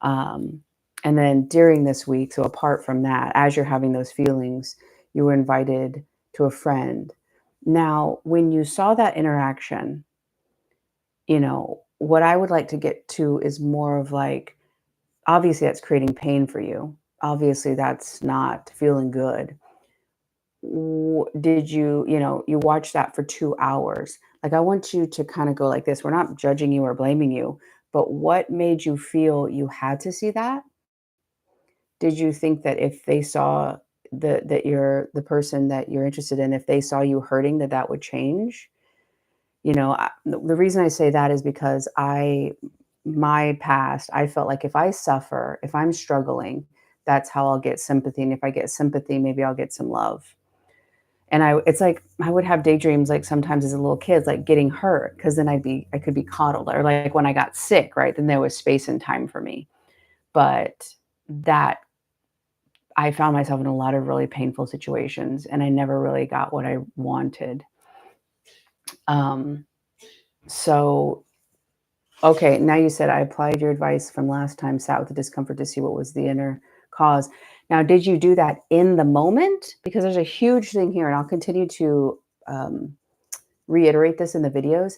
Um, and then during this week, so apart from that, as you're having those feelings, you were invited to a friend. Now, when you saw that interaction, what I would like to get to is more of like, obviously, that's creating pain for you. Obviously, that's not feeling good. Did you watch that for 2 hours? Like, I want you to kind of go like this. We're not judging you or blaming you, but what made you feel you had to see that? Did you think that if they saw that you're the person that you're interested in, if they saw you hurting, that that would change? The reason I say that is because my past, I felt like if I suffer, if I'm struggling, that's how I'll get sympathy. And if I get sympathy, maybe I'll get some love. And it's like I would have daydreams like sometimes as a little kid, like getting hurt, because then I could be coddled, or like when I got sick, right? Then there was space and time for me. But that I found myself in a lot of really painful situations, and I never really got what I wanted. Um, so Okay, now you said I applied your advice from last time, sat with the discomfort to see what was the inner cause. Now, did you do that in the moment? Because there's a huge thing here, and I'll continue to um, reiterate this in the videos.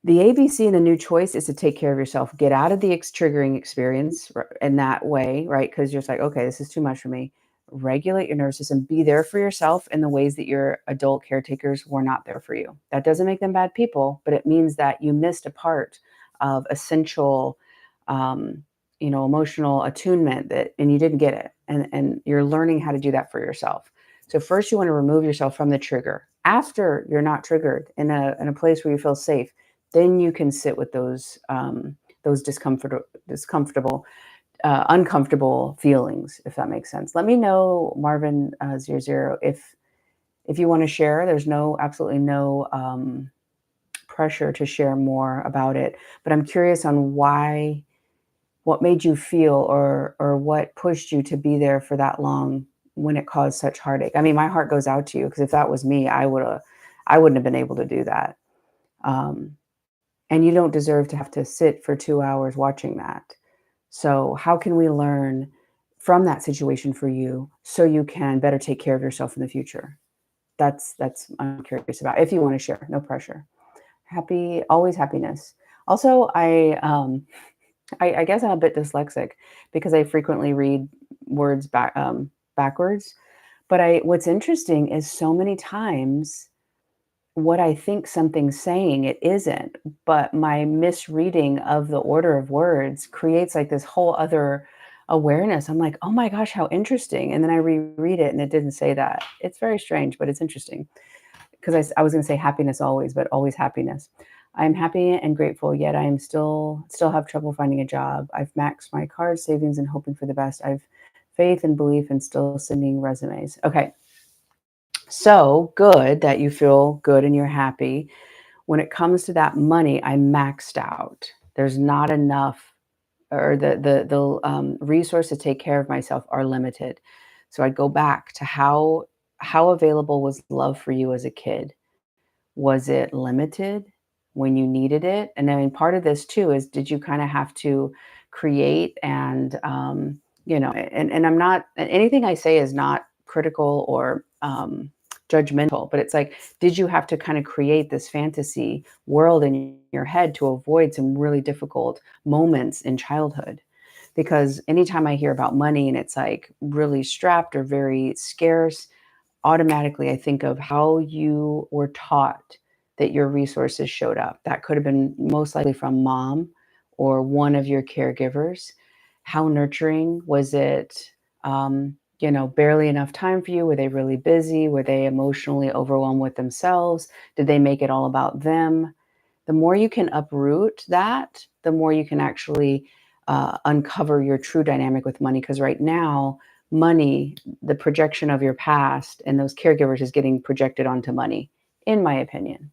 The ABC and the new choice is to take care of yourself. Get out of the triggering experience in that way, right? Because you're just like, okay, this is too much for me. Regulate your nervous system. Be there for yourself in the ways that your adult caretakers were not there for you. That doesn't make them bad people, but it means that you missed a part of essential, um, emotional attunement and you didn't get it, and you're learning how to do that for yourself. So first, you want to remove yourself from the trigger. After you're not triggered in a place where you feel safe, then you can sit with those discomfortable, uncomfortable feelings, if that makes sense. Let me know, Marvin 00, if you want to share. There's absolutely no pressure to share more about it, but I'm curious on what made you feel, or what pushed you to be there for that long when it caused such heartache. I mean, my heart goes out to you, because if that was me, I wouldn't have been able to do that. Um, and you don't deserve to have to sit for 2 hours watching that. So how can we learn from that situation for you so you can better take care of yourself in the future? That's I'm curious about. If you want to share, no pressure. Always happiness. Also, I guess I'm a bit dyslexic because I frequently read words backwards. But what's interesting is so many times what I think something's saying, it isn't. But my misreading of the order of words creates like this whole other awareness. I'm like, oh my gosh, how interesting. And then I reread it and it didn't say that. It's very strange, but it's interesting, because I was going to say happiness always, but always happiness. I'm happy and grateful, yet I am still have trouble finding a job. I've maxed my card savings and hoping for the best. I've faith and belief and still sending resumes. Okay. So good that you feel good and you're happy. When it comes to that money, I maxed out. There's not enough, or the resources to take care of myself are limited. So I'd go back to how available was love for you as a kid? Was it limited when you needed it? And I mean, part of this too is, did you kind of have to create and, and I'm not, anything I say is not critical or judgmental, but it's like, did you have to kind of create this fantasy world in your head to avoid some really difficult moments in childhood? Because anytime I hear about money and it's like really strapped or very scarce, automatically I think of how you were taught that your resources showed up. That could have been most likely from mom or one of your caregivers. How nurturing was it? Barely enough time for you? Were they really busy? Were they emotionally overwhelmed with themselves? Did they make it all about them? The more you can uproot that, the more you can actually uncover your true dynamic with money. Because right now, money, the projection of your past and those caregivers is getting projected onto money, in my opinion.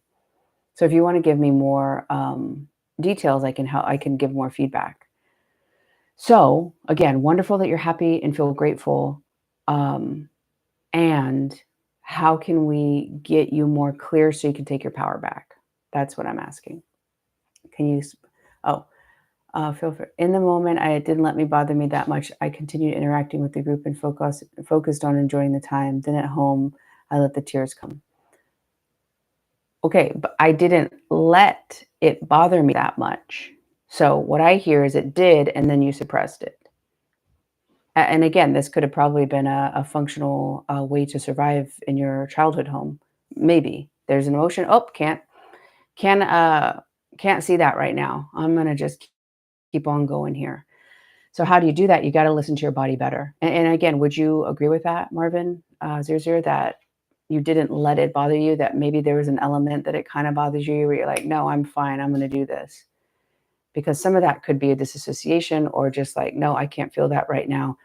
So if you want to give me more details, I can give more feedback. So again, wonderful that you're happy and feel grateful. Um, and how can we get you more clear so you can take your power back? That's what I'm asking. Can you? Oh, feel free. In the moment, it didn't let me bother me that much. I continued interacting with the group and focused on enjoying the time. Then at home, I let the tears come. Okay, but I didn't let it bother me that much. So what I hear is it did, and then you suppressed it. And again, this could have probably been a functional way to survive in your childhood home. Maybe there's an emotion. Oh, can can't see that right now. I'm gonna just keep on going here. So how do you do that? You got to listen to your body better. And again, would you agree with that, Marvin? 00, that you didn't let it bother you, that maybe there was an element that it kind of bothers you where you're like, no, I'm fine. I'm going to do this. Because some of that could be a disassociation or just like, no, I can't feel that right now.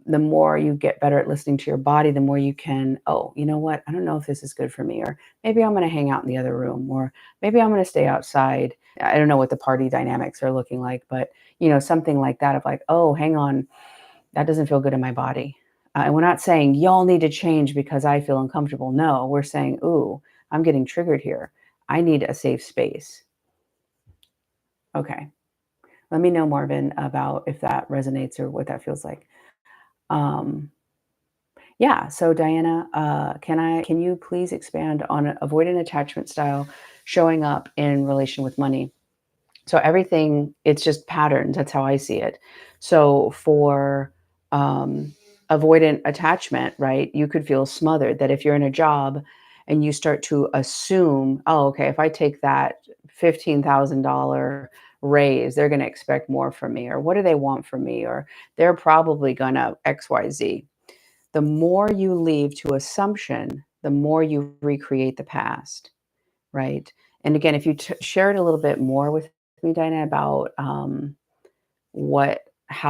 The more you get better at listening to your body, the more you can, oh, you know what? I don't know if this is good for me. Or maybe I'm going to hang out in the other room. Or maybe I'm going to stay outside. I don't know what the party dynamics are looking like, but something like that of like, oh, hang on, that doesn't feel good in my body. And we're not saying y'all need to change because I feel uncomfortable. No, we're saying, ooh, I'm getting triggered here. I need a safe space. Okay. Let me know, Marvin, about if that resonates or what that feels like. Um, Yeah. So Diana, can you please expand on avoidant attachment style showing up in relation with money? So everything, it's just patterns. That's how I see it. So for avoidant attachment, right? You could feel smothered that if you're in a job and you start to assume, oh, okay, if I take that $15,000 raise, they're going to expect more from me, or what do they want from me, or they're probably going to XYZ. The more you leave to assumption, the more you recreate the past, right? And again, if you shared a little bit more with me, Dinah, about how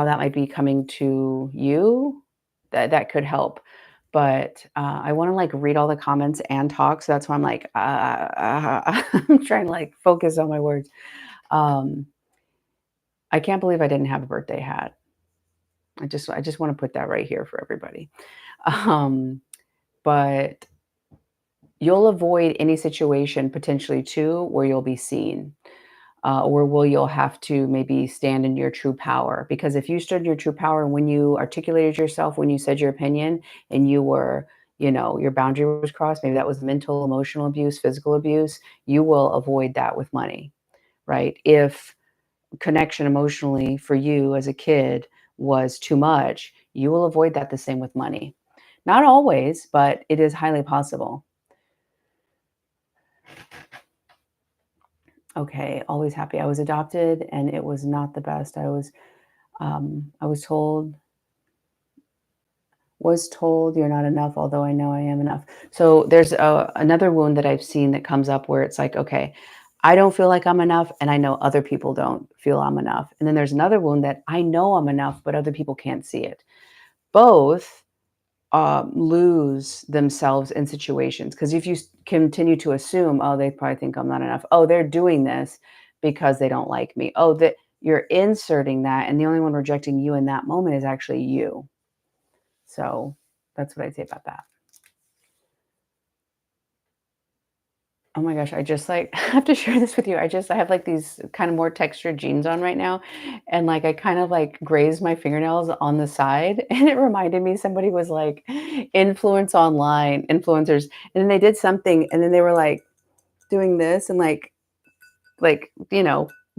that might be coming to you, that could help. But I want to like read all the comments and talk, so that's why I'm like, I'm trying to like focus on my words. Um, I can't believe I didn't have a birthday hat. I just want to put that right here for everybody. Um, but you'll avoid any situation potentially too where you'll be seen, or will you'll have to maybe stand in your true power. Because if you stood in your true power when you articulated yourself, when you said your opinion, and you were, your boundary was crossed, maybe that was mental, emotional abuse, physical abuse, you will avoid that with money, right? If connection emotionally for you as a kid was too much, you will avoid that the same with money. Not always, but it is highly possible. Okay, always happy. I was adopted and it was not the best. I was told you're not enough, although I know I am enough. So there's another wound that I've seen that comes up where it's like, okay, I don't feel like I'm enough, and I know other people don't feel I'm enough. And then there's another wound that I know I'm enough, but other people can't see it. Both lose themselves in situations, because if you continue to assume, oh, they probably think I'm not enough, oh, they're doing this because they don't like me, oh, that you're inserting that, and the only one rejecting you in that moment is actually you. So that's what I'd say about that. Oh my gosh, I just like I have to share this with you. I have like these kind of more textured jeans on right now. And like I kind of like grazed my fingernails on the side. And it reminded me somebody was like influencers. And then they did something and then they were like doing this and like,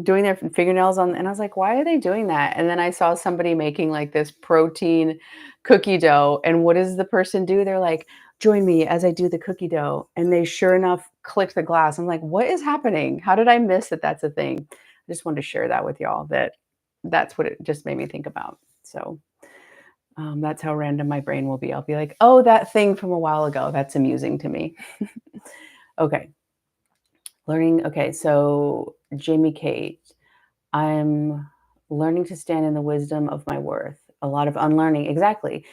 doing their fingernails on and I was like, "Why are they doing that?" And then I saw somebody making like this protein cookie dough, and what does the person do? They're like, "Join me as I do the cookie dough." And they sure enough clicked the glass. I'm like, "What is happening? How did I miss that that's a thing?" I just wanted to share that with y'all that that's what it just made me think about. So, that's how random my brain will be. I'll be like, "Oh, that thing from a while ago. That's amusing to me." Okay. Learning okay, so Jamie Kate. I'm learning to stand in the wisdom of my worth. A lot of unlearning. Exactly.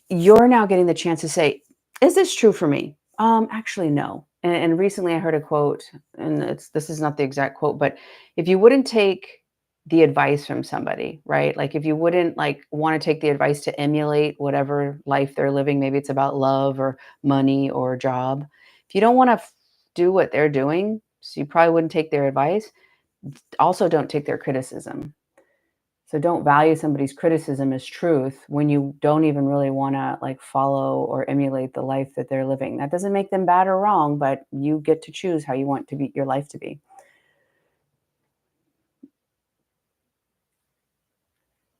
You're now getting the chance to say, is this true for me? Actually, no. And recently I heard a quote, and this is not the exact quote, but if you wouldn't take the advice from somebody, right? Like if you wouldn't like want to take the advice to emulate whatever life they're living, maybe it's about love or money or job. If you don't want to do what they're doing, so you probably wouldn't take their advice. Also, don't take their criticism. So don't value somebody's criticism as truth when you don't even really want to like follow or emulate the life that they're living. That doesn't make them bad or wrong, but you get to choose how you want to be your life to be.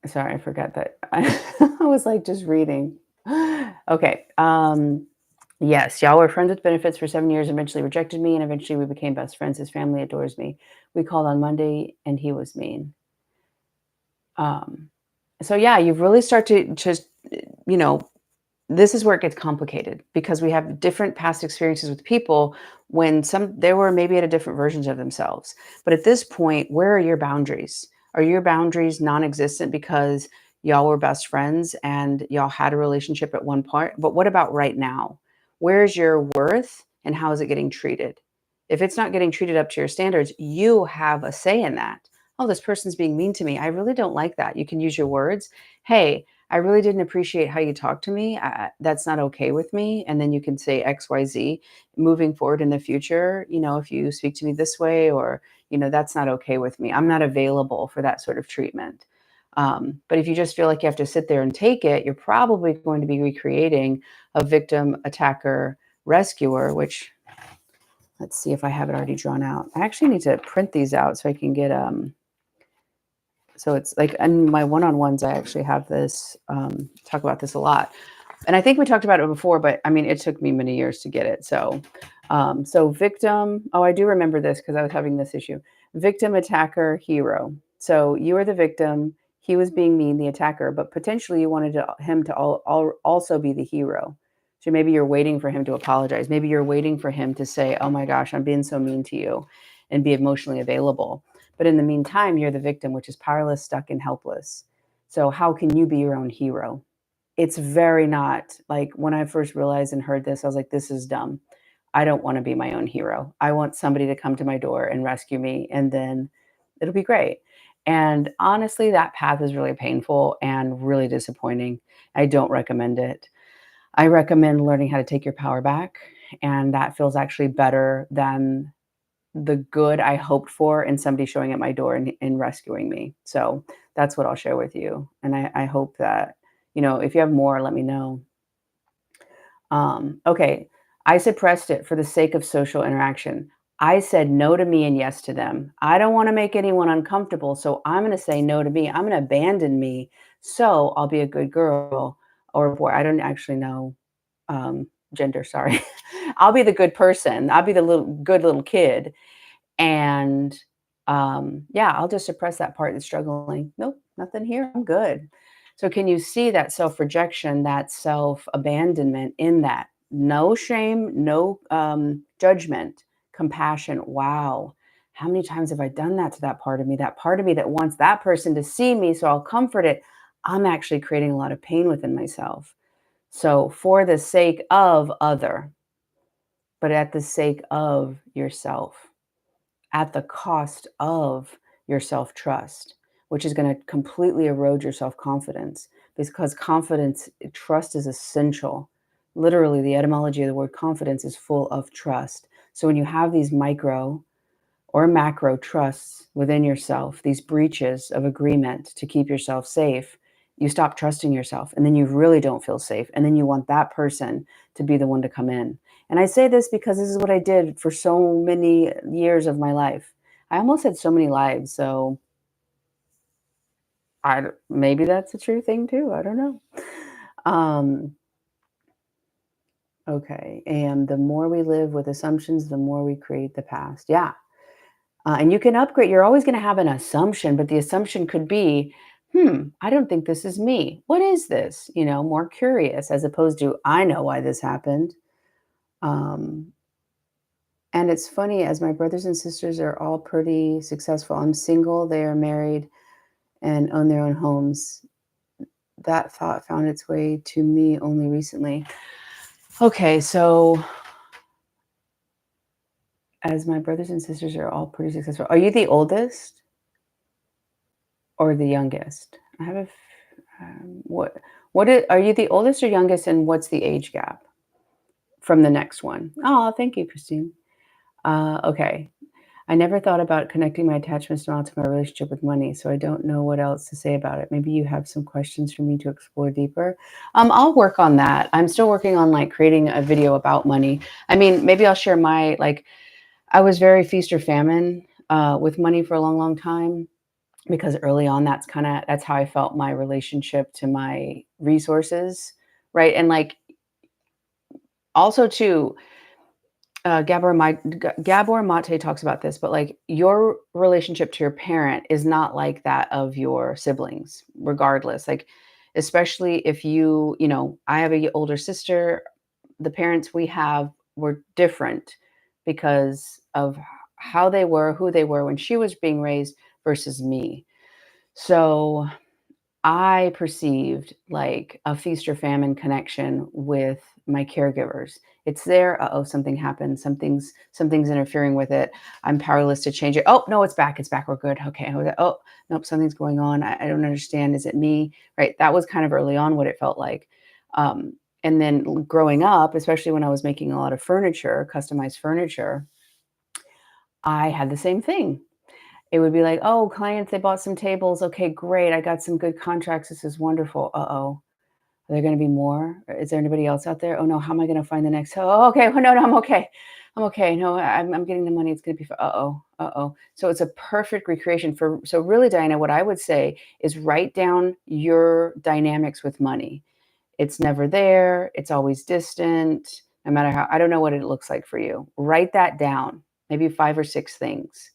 Sorry, I forgot that. I was like just reading. Okay. Yes, y'all were friends with benefits for 7 years, eventually rejected me, and eventually we became best friends. His family adores me. We called on Monday and he was mean. Um, so yeah, you really start to just, you know, this is where it gets complicated because we have different past experiences with people when some they were maybe at a different versions of themselves. But at this point, where are your boundaries? Are your boundaries non-existent because y'all were best friends and y'all had a relationship at one point? But what about right now? Where's your worth and how is it getting treated? If it's not getting treated up to your standards, you have a say in that. Oh, this person's being mean to me. I really don't like that. You can use your words. Hey, I really didn't appreciate how you talked to me. That's not okay with me. And then you can say XYZ moving forward in the future. If you speak to me this way, or, that's not okay with me. I'm not available for that sort of treatment. But if you just feel like you have to sit there and take it, you're probably going to be recreating a victim, attacker, rescuer, which let's see if I have it already drawn out. I actually need to print these out so I can get so it's like in my one-on-ones, I actually have this, talk about this a lot. And I think we talked about it before, but I mean, it took me many years to get it. So victim, oh, I do remember this because I was having this issue. Victim, attacker, hero. So you are the victim. He was being mean, the attacker, but potentially you wanted him to also be the hero. So maybe you're waiting for him to apologize. Maybe you're waiting for him to say, oh my gosh, I'm being so mean to you, and be emotionally available. But in the meantime, you're the victim, which is powerless, stuck, and helpless. So how can you be your own hero? It's very not like when I first realized and heard this, I was like, this is dumb. I don't want to be my own hero. I want somebody to come to my door and rescue me, and then it'll be great. And honestly, that path is really painful and really disappointing. I don't recommend it. I recommend learning how to take your power back. And that feels actually better than the good I hoped for in somebody showing at my door and rescuing me. So that's what I'll share with you. And I hope that, if you have more, let me know. Okay. I suppressed it for the sake of social interaction. I said no to me and yes to them. I don't want to make anyone uncomfortable. So I'm going to say no to me. I'm going to abandon me. So I'll be a good girl or boy. I don't actually know gender. Sorry. I'll be the good person. I'll be the good little kid. And yeah, I'll just suppress that part that's struggling. Nope, nothing here. I'm good. So, can you see that self rejection, that self abandonment in that? No shame, no judgment, compassion. Wow. How many times have I done that to that part of me? That part of me that wants that person to see me so I'll comfort it. I'm actually creating a lot of pain within myself. So, for the sake of other, but at the sake of yourself, at the cost of your self trust, which is going to completely erode your self confidence because confidence, trust is essential. Literally, the etymology of the word confidence is full of trust. So when you have these micro or macro trusts within yourself, these breaches of agreement to keep yourself safe, you stop trusting yourself and then you really don't feel safe. And then you want that person to be the one to come in. And I say this because this is what I did for so many years of my life. I almost had so many lives. So maybe that's a true thing too. I don't know. Um, okay. And the more we live with assumptions, the more we create the past. Yeah. And you can upgrade. You're always going to have an assumption, but the assumption could be, I don't think this is me. What is this? More curious as opposed to, I know why this happened. Um, and it's funny, as my brothers and sisters are all pretty successful. I'm single, they are married and own their own homes. That thought found its way to me only recently. Okay, so as my brothers and sisters are all pretty successful, are you the oldest or the youngest? I have a are you the oldest or youngest, and what's the age gap from the next one? Oh, thank you, Christine. Okay. I never thought about connecting my attachment style to my relationship with money, so I don't know what else to say about it. Maybe you have some questions for me to explore deeper. I'll work on that. I'm still working on creating a video about money. I mean, maybe I'll share I was very feast or famine with money for a long, long time, because early on that's how I felt my relationship to my resources, right? And also too, Gabor Mate talks about this, but your relationship to your parent is not like that of your siblings, regardless. Especially if I have a older sister, the parents we have were different because of how they were, who they were when she was being raised versus me. So I perceived a feast or famine connection with my caregivers. It's there. Uh-oh, something happened. Something's interfering with it. I'm powerless to change it. Oh, no, it's back. It's back. We're good. Okay. Oh, nope, something's going on. I don't understand. Is it me? Right. That was kind of early on what it felt like. And then growing up, especially when I was making a lot of furniture, customized furniture, I had the same thing. It would be like, "Oh, clients, they bought some tables. Okay, great. I got some good contracts. This is wonderful. Uh-oh. Are there gonna be more? Is there anybody else out there? Oh, no. How am I gonna find the next? Oh, okay. Oh, no, no, I'm okay. I'm okay. No, I'm getting the money. It's gonna be uh-oh. Uh-oh." So it's a perfect recreation so really, Diana, what I would say is write down your dynamics with money. It's never there. It's always distant. No matter how, I don't know what it looks like for you. Write that down. Maybe 5 or 6 things.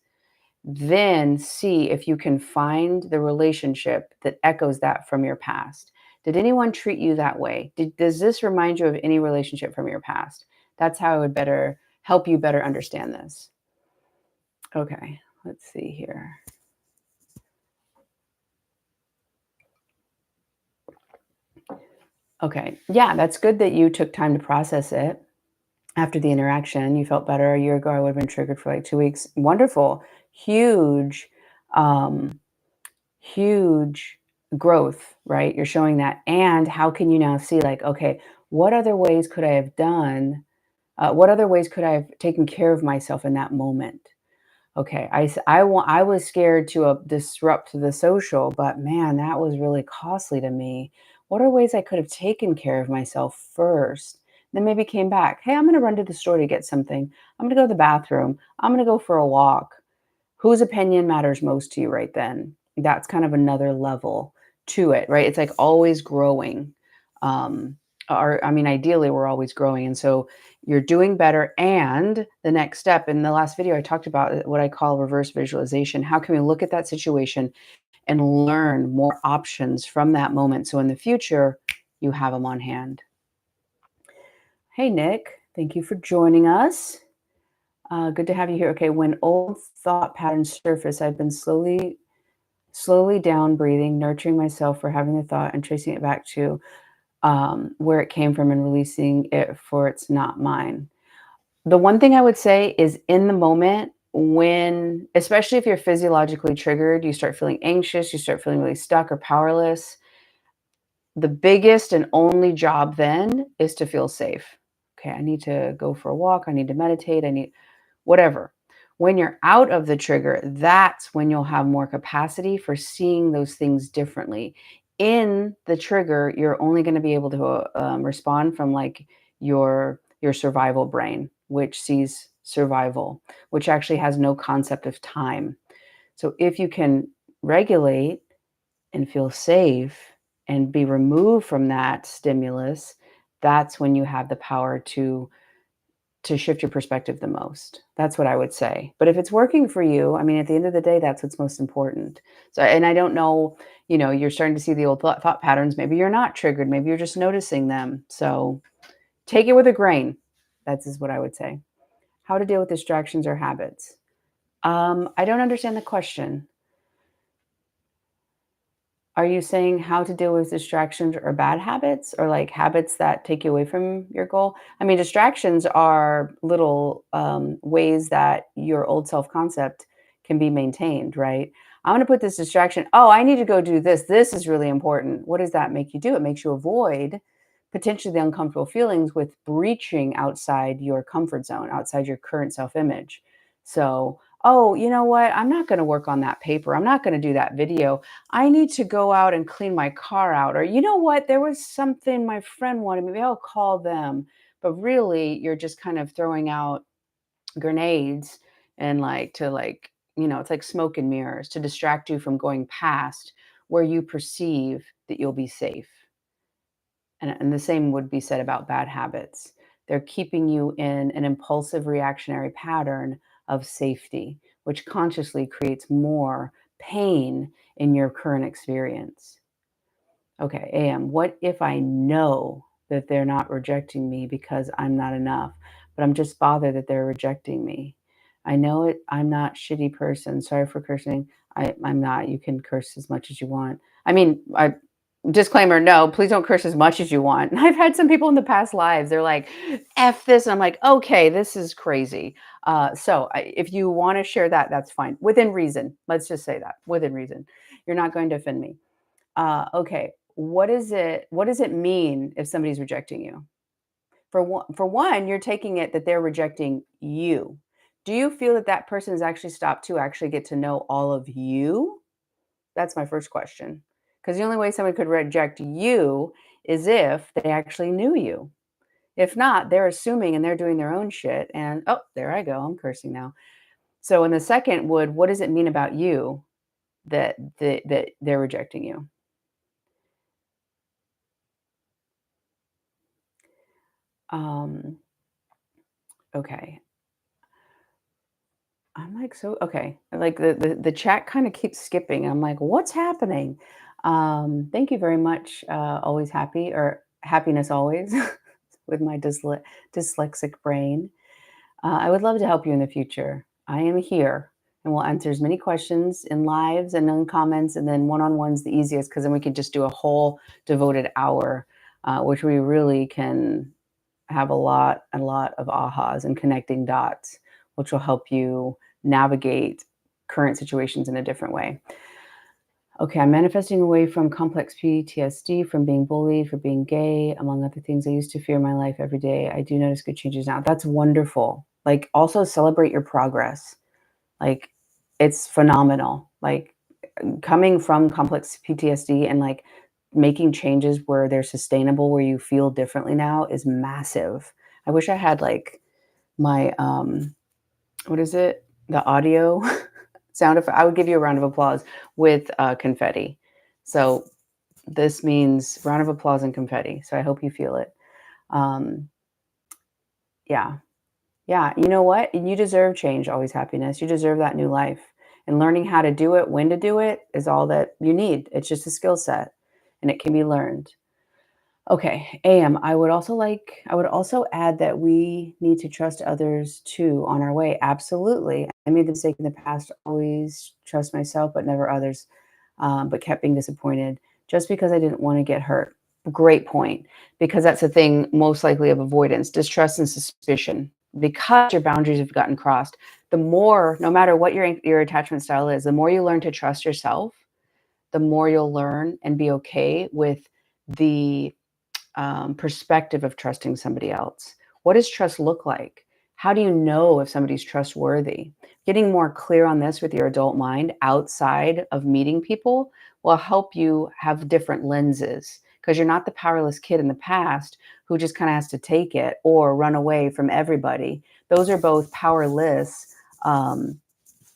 Then see if you can find the relationship that echoes that from your past. Did anyone treat you that way? Does this remind you of any relationship from your past? That's how I would better help you better understand this. Okay, let's see here. Okay, yeah, that's good that you took time to process it after the interaction. You felt better. A year ago, I would have been triggered for 2 weeks. Wonderful. Huge. Um, Huge growth, right? You're showing that. And how can you now see okay, what other ways could I have done? What other ways could I have taken care of myself in that moment? Okay, I was scared to disrupt the social, but man, that was really costly to me. What are ways I could have taken care of myself first? Then maybe came back. Hey, I'm going to run to the store to get something. I'm going to go to the bathroom. I'm going to go for a walk. Whose opinion matters most to you right then? That's kind of another level to it, right? It's always growing. Or I mean, ideally, we're always growing. And so you're doing better. And the next step in the last video, I talked about what I call reverse visualization. How can we look at that situation and learn more options from that moment? So in the future, you have them on hand. Hey, Nick, thank you for joining us. Good to have you here. Okay, when old thought patterns surface, I've been slowly down breathing, nurturing myself for having the thought and tracing it back to where it came from and releasing it for it's not mine. The one thing I would say is in the moment when, especially if you're physiologically triggered, you start feeling anxious, you start feeling really stuck or powerless. The biggest and only job then is to feel safe. Okay, I need to go for a walk. I need to meditate. whatever. When you're out of the trigger, that's when you'll have more capacity for seeing those things differently. In the trigger, you're only going to be able to respond from like your survival brain, which sees survival, which actually has no concept of time. So if you can regulate and feel safe and be removed from that stimulus, that's when you have the power to shift your perspective the most. That's what I would say. But if it's working for you, I mean, at the end of the day, that's what's most important. So, and I don't know, you're starting to see the old thought patterns. Maybe you're not triggered. Maybe you're just noticing them. So take it with a grain. That's is what I would say. How to deal with distractions or habits. I don't understand the question. Are you saying how to deal with distractions or bad habits or like habits that take you away from your goal? I mean, distractions are little ways that your old self concept can be maintained, right? I'm going to put this distraction. Oh, I need to go do this. This is really important. What does that make you do? It makes you avoid potentially the uncomfortable feelings with breaching outside your comfort zone, outside your current self image. So, oh, you know what? I'm not going to work on that paper. I'm not going to do that video. I need to go out and clean my car out. Or, you know what? There was something my friend wanted. Maybe I'll call them. But really, you're just kind of throwing out grenades and it's like smoke and mirrors to distract you from going past where you perceive that you'll be safe. And the same would be said about bad habits. They're keeping you in an impulsive reactionary pattern of safety, which consciously creates more pain in your current experience. Okay, AM, what if I know that they're not rejecting me because I'm not enough, but I'm just bothered that they're rejecting me? I know it. I'm not shitty person. Sorry for cursing. I'm not. You can curse as much as you want. I mean, disclaimer, no, please don't curse as much as you want. I've had some people in the past lives, they're like, F this. And I'm like, okay, this is crazy. If you want to share that, that's fine. Within reason. Let's just say that. Within reason. You're not going to offend me. Okay. What does it mean if somebody's rejecting you? For one, you're taking it that they're rejecting you. Do you feel that that person has actually stopped to actually get to know all of you? That's my first question. Because the only way someone could reject you is if they actually knew you. If not, they're assuming and they're doing their own shit. And oh, there I go. I'm cursing now. So in the second what does it mean about you that they're rejecting you? Um, okay. I'm like, so okay. Like the chat kind of keeps skipping. I'm like, what's happening? Thank you very much. Always happy or happiness always with my dyslexic brain. I would love to help you in the future. I am here and will answer as many questions in lives and in comments, and then one-on-one's the easiest because then we could just do a whole devoted hour, which we really can have a lot of ahas and connecting dots, which will help you navigate current situations in a different way. Okay, I'm manifesting away from complex PTSD, from being bullied, for being gay, among other things I used to fear in my life every day. I do notice good changes now. That's wonderful. Like, also celebrate your progress. Like, it's phenomenal. Like, coming from complex PTSD and like making changes where they're sustainable, where you feel differently now is massive. I wish I had like my what is it? The audio sound effect. I would give you a round of applause with confetti. So this means round of applause and confetti. So I hope you feel it. Um, yeah. Yeah. You know what? You deserve change, always happiness. You deserve that new life. And learning how to do it, when to do it, is all that you need. It's just a skill set and it can be learned. Okay, AM, I would also add that we need to trust others too on our way. Absolutely. I made the mistake in the past, always trust myself, but never others, but kept being disappointed just because I didn't want to get hurt. Great point, because that's the thing most likely of avoidance, distrust and suspicion. Because your boundaries have gotten crossed, the more, no matter what your attachment style is, the more you learn to trust yourself, the more you'll learn and be okay with the perspective of trusting somebody else. What does trust look like? How do you know if somebody's trustworthy? Getting more clear on this with your adult mind outside of meeting people will help you have different lenses because you're not the powerless kid in the past who just kind of has to take it or run away from everybody. Those are both powerless, um,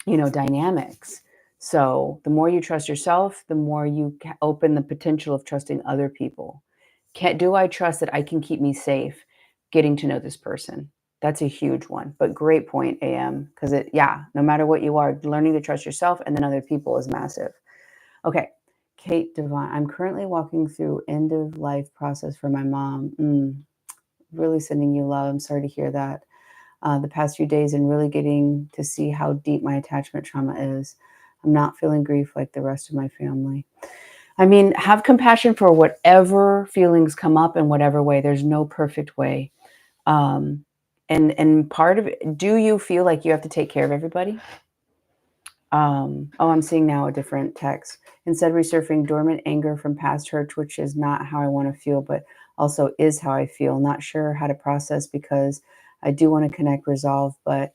dynamics. So the more you trust yourself, the more you open the potential of trusting other people. Do I trust that I can keep me safe getting to know this person? That's a huge one. But great point, AM, because yeah, no matter what you are, learning to trust yourself and then other people is massive. Okay. Kate Devine, I'm currently walking through end of life process for my mom. Really sending you love. I'm sorry to hear that. The past few days and really getting to see how deep my attachment trauma is. I'm not feeling grief like the rest of my family. I mean, have compassion for whatever feelings come up in whatever way. There's no perfect way. Um, and part of it, do you feel like you have to take care of everybody? Oh, I'm seeing now a different text. Instead, resurfacing dormant anger from past hurt, which is not how I want to feel, but also is how I feel. Not sure how to process because I do want to connect, resolve, but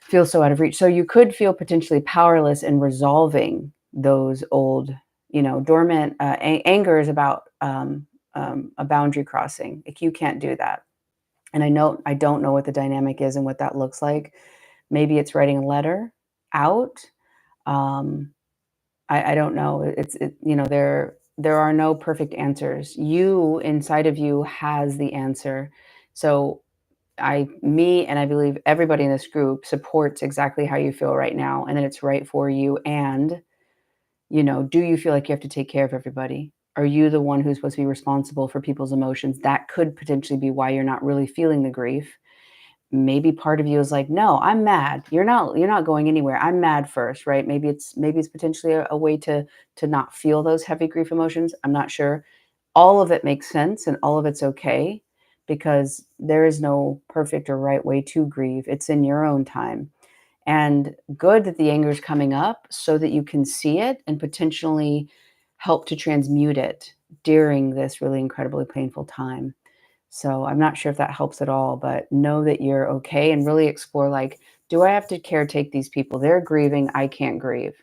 feel so out of reach. So you could feel potentially powerless in resolving those old, dormant anger is about a boundary crossing. Like you can't do that. And I don't know what the dynamic is and what that looks like. Maybe it's writing a letter out. Um, I don't know. There are no perfect answers. You inside of you has the answer. So and I believe everybody in this group supports exactly how you feel right now, and that it's right for you. And, do you feel like you have to take care of everybody? Are you the one who's supposed to be responsible for people's emotions? That could potentially be why you're not really feeling the grief. Maybe part of you is like, no, I'm mad. You're not going anywhere. I'm mad first, right? Maybe it's potentially a way to not feel those heavy grief emotions. I'm not sure. All of it makes sense and all of it's okay because there is no perfect or right way to grieve. It's in your own time. And good that the anger is coming up so that you can see it and potentially help to transmute it during this really incredibly painful time. So I'm not sure if that helps at all, but know that you're okay and really explore like, do I have to caretake these people? They're grieving. I can't grieve.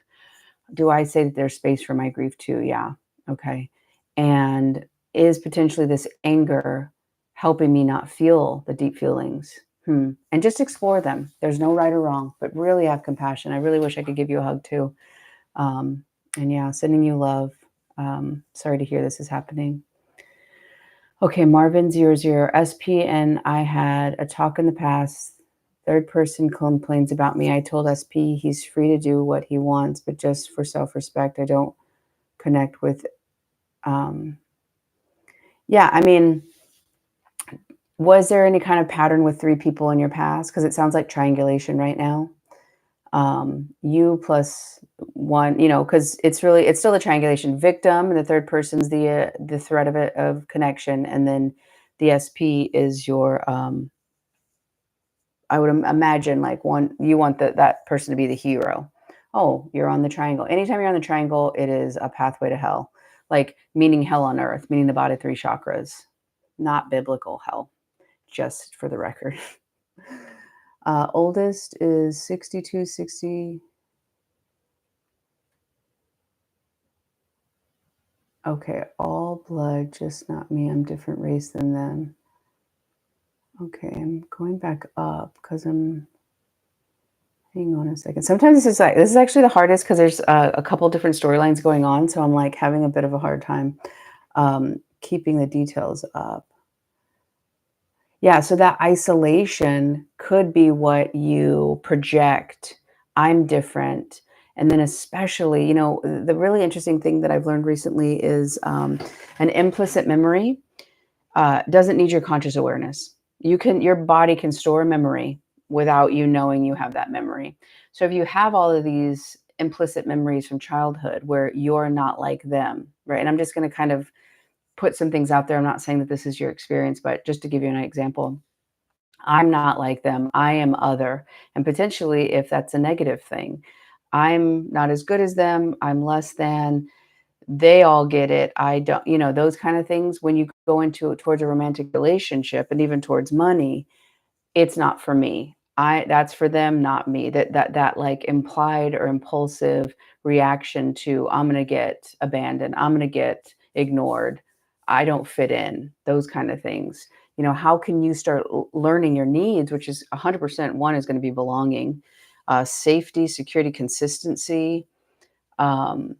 Do I say that there's space for my grief too? Yeah. Okay. And is potentially this anger helping me not feel the deep feelings? And just explore them. There's no right or wrong, but really have compassion. I really wish I could give you a hug too. Um, and yeah, sending you love. Sorry to hear this is happening. Okay, Marvin00 SP and I had a talk in the past. Third person complains about me. I told SP he's free to do what he wants, but just for self-respect, I don't connect with. Um, yeah, I mean, was there any kind of pattern with three people in your past? Because it sounds like triangulation right now. You plus one, because it's still the triangulation victim, and the third person's the threat of connection, and then the SP is your. I would imagine like you want that person to be the hero. Oh, you're on the triangle. Anytime you're on the triangle, it is a pathway to hell, like meaning hell on earth, meaning the body three chakras, not biblical hell. Just for the record. Oldest is 62, 60. Okay, all blood, just not me. I'm different race than them. Okay, I'm going back up because hang on a second. Sometimes this is actually the hardest because there's a couple different storylines going on. So I'm like having a bit of a hard time keeping the details up. Yeah, so that isolation could be what you project. I'm different. And then, especially, the really interesting thing that I've learned recently is an implicit memory doesn't need your conscious awareness. Your body can store memory without you knowing you have that memory. So if you have all of these implicit memories from childhood where you're not like them, right? And I'm just going to kind of put some things out there. I'm not saying that this is your experience, but just to give you an example, I'm not like them. I am other. And potentially, if that's a negative thing, I'm not as good as them. I'm less than. They all get it. I don't, those kind of things. When you go towards a romantic relationship and even towards money, it's not for me. That's for them, not me. That like implied or impulsive reaction to I'm gonna get abandoned, I'm gonna get ignored, I don't fit in, those kind of things. How can you start learning your needs, which is 100% one is going to be belonging, safety, security, consistency, um,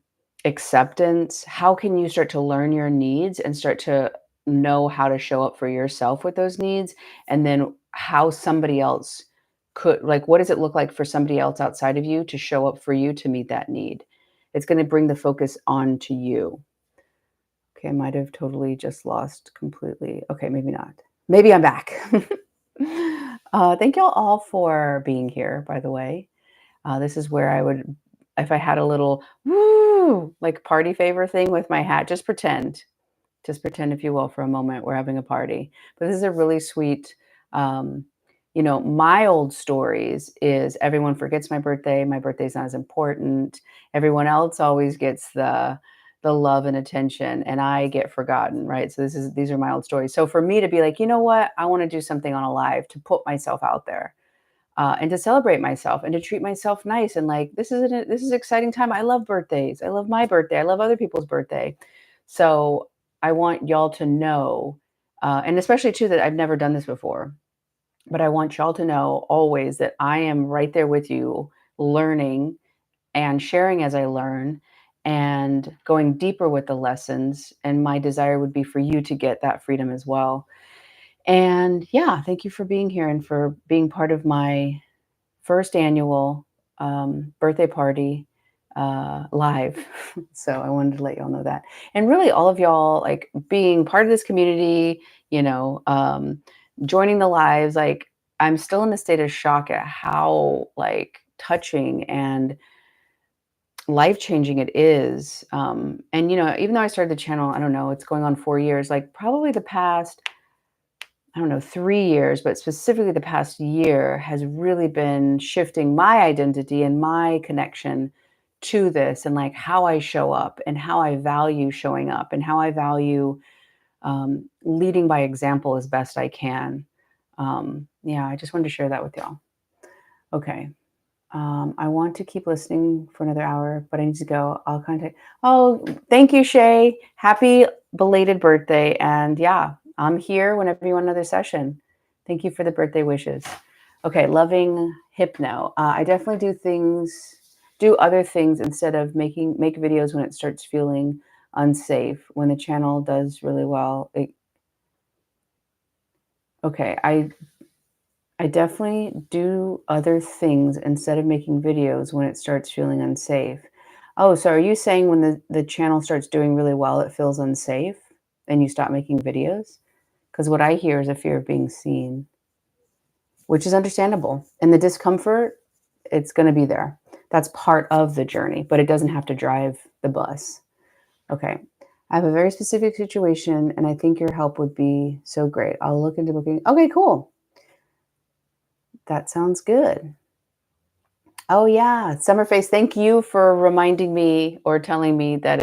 acceptance. How can you start to learn your needs and start to know how to show up for yourself with those needs? And then how somebody else could, like, what does it look like for somebody else outside of you to show up for you to meet that need? It's going to bring the focus on to you. Okay, I might have totally just lost completely. Okay, maybe not. Maybe I'm back. Thank y'all all for being here, by the way. This is where I would, if I had a little woo, like party favor thing with my hat, just pretend, if you will, for a moment, we're having a party. But this is a really sweet, um, my old stories is everyone forgets my birthday. My birthday's not as important. Everyone else always gets the love and attention, and I get forgotten, right? So these are my old stories. So for me to be like, you know what, I want to do something on a live to put myself out there, and to celebrate myself and to treat myself nice, and like this is an exciting time. I love birthdays. I love my birthday. I love other people's birthday. So I want y'all to know, and especially too that I've never done this before, but I want y'all to know always that I am right there with you, learning and sharing as I learn and going deeper with the lessons. And my desire would be for you to get that freedom as well. And yeah, thank you for being here and for being part of my first annual birthday party live. So I wanted to let y'all know that. And really, all of y'all, like being part of this community, joining the lives, like I'm still in a state of shock at how like touching and life changing it is. And, even though I started the channel, I don't know, it's going on 4 years, like probably the past, I don't know, 3 years, but specifically the past year has really been shifting my identity and my connection to this, and like how I show up and how I value showing up and how I value leading by example as best I can. Yeah, I just wanted to share that with y'all. Okay. I want to keep listening for another hour, but I need to go. I'll contact. Oh, thank you, Shay. Happy belated birthday. And yeah, I'm here whenever you want another session. Thank you for the birthday wishes. Okay, loving hypno. I definitely do other things instead of make videos when it starts feeling unsafe. When the channel does really well. Okay, I definitely do other things instead of making videos when it starts feeling unsafe. Oh, so are you saying when the channel starts doing really well, it feels unsafe and you stop making videos? Because what I hear is a fear of being seen, which is understandable. And the discomfort, it's going to be there. That's part of the journey, but it doesn't have to drive the bus. Okay. I have a very specific situation and I think your help would be so great. I'll look into booking. Okay, cool. That sounds good. Oh yeah, Summerface. Thank you for reminding me or telling me that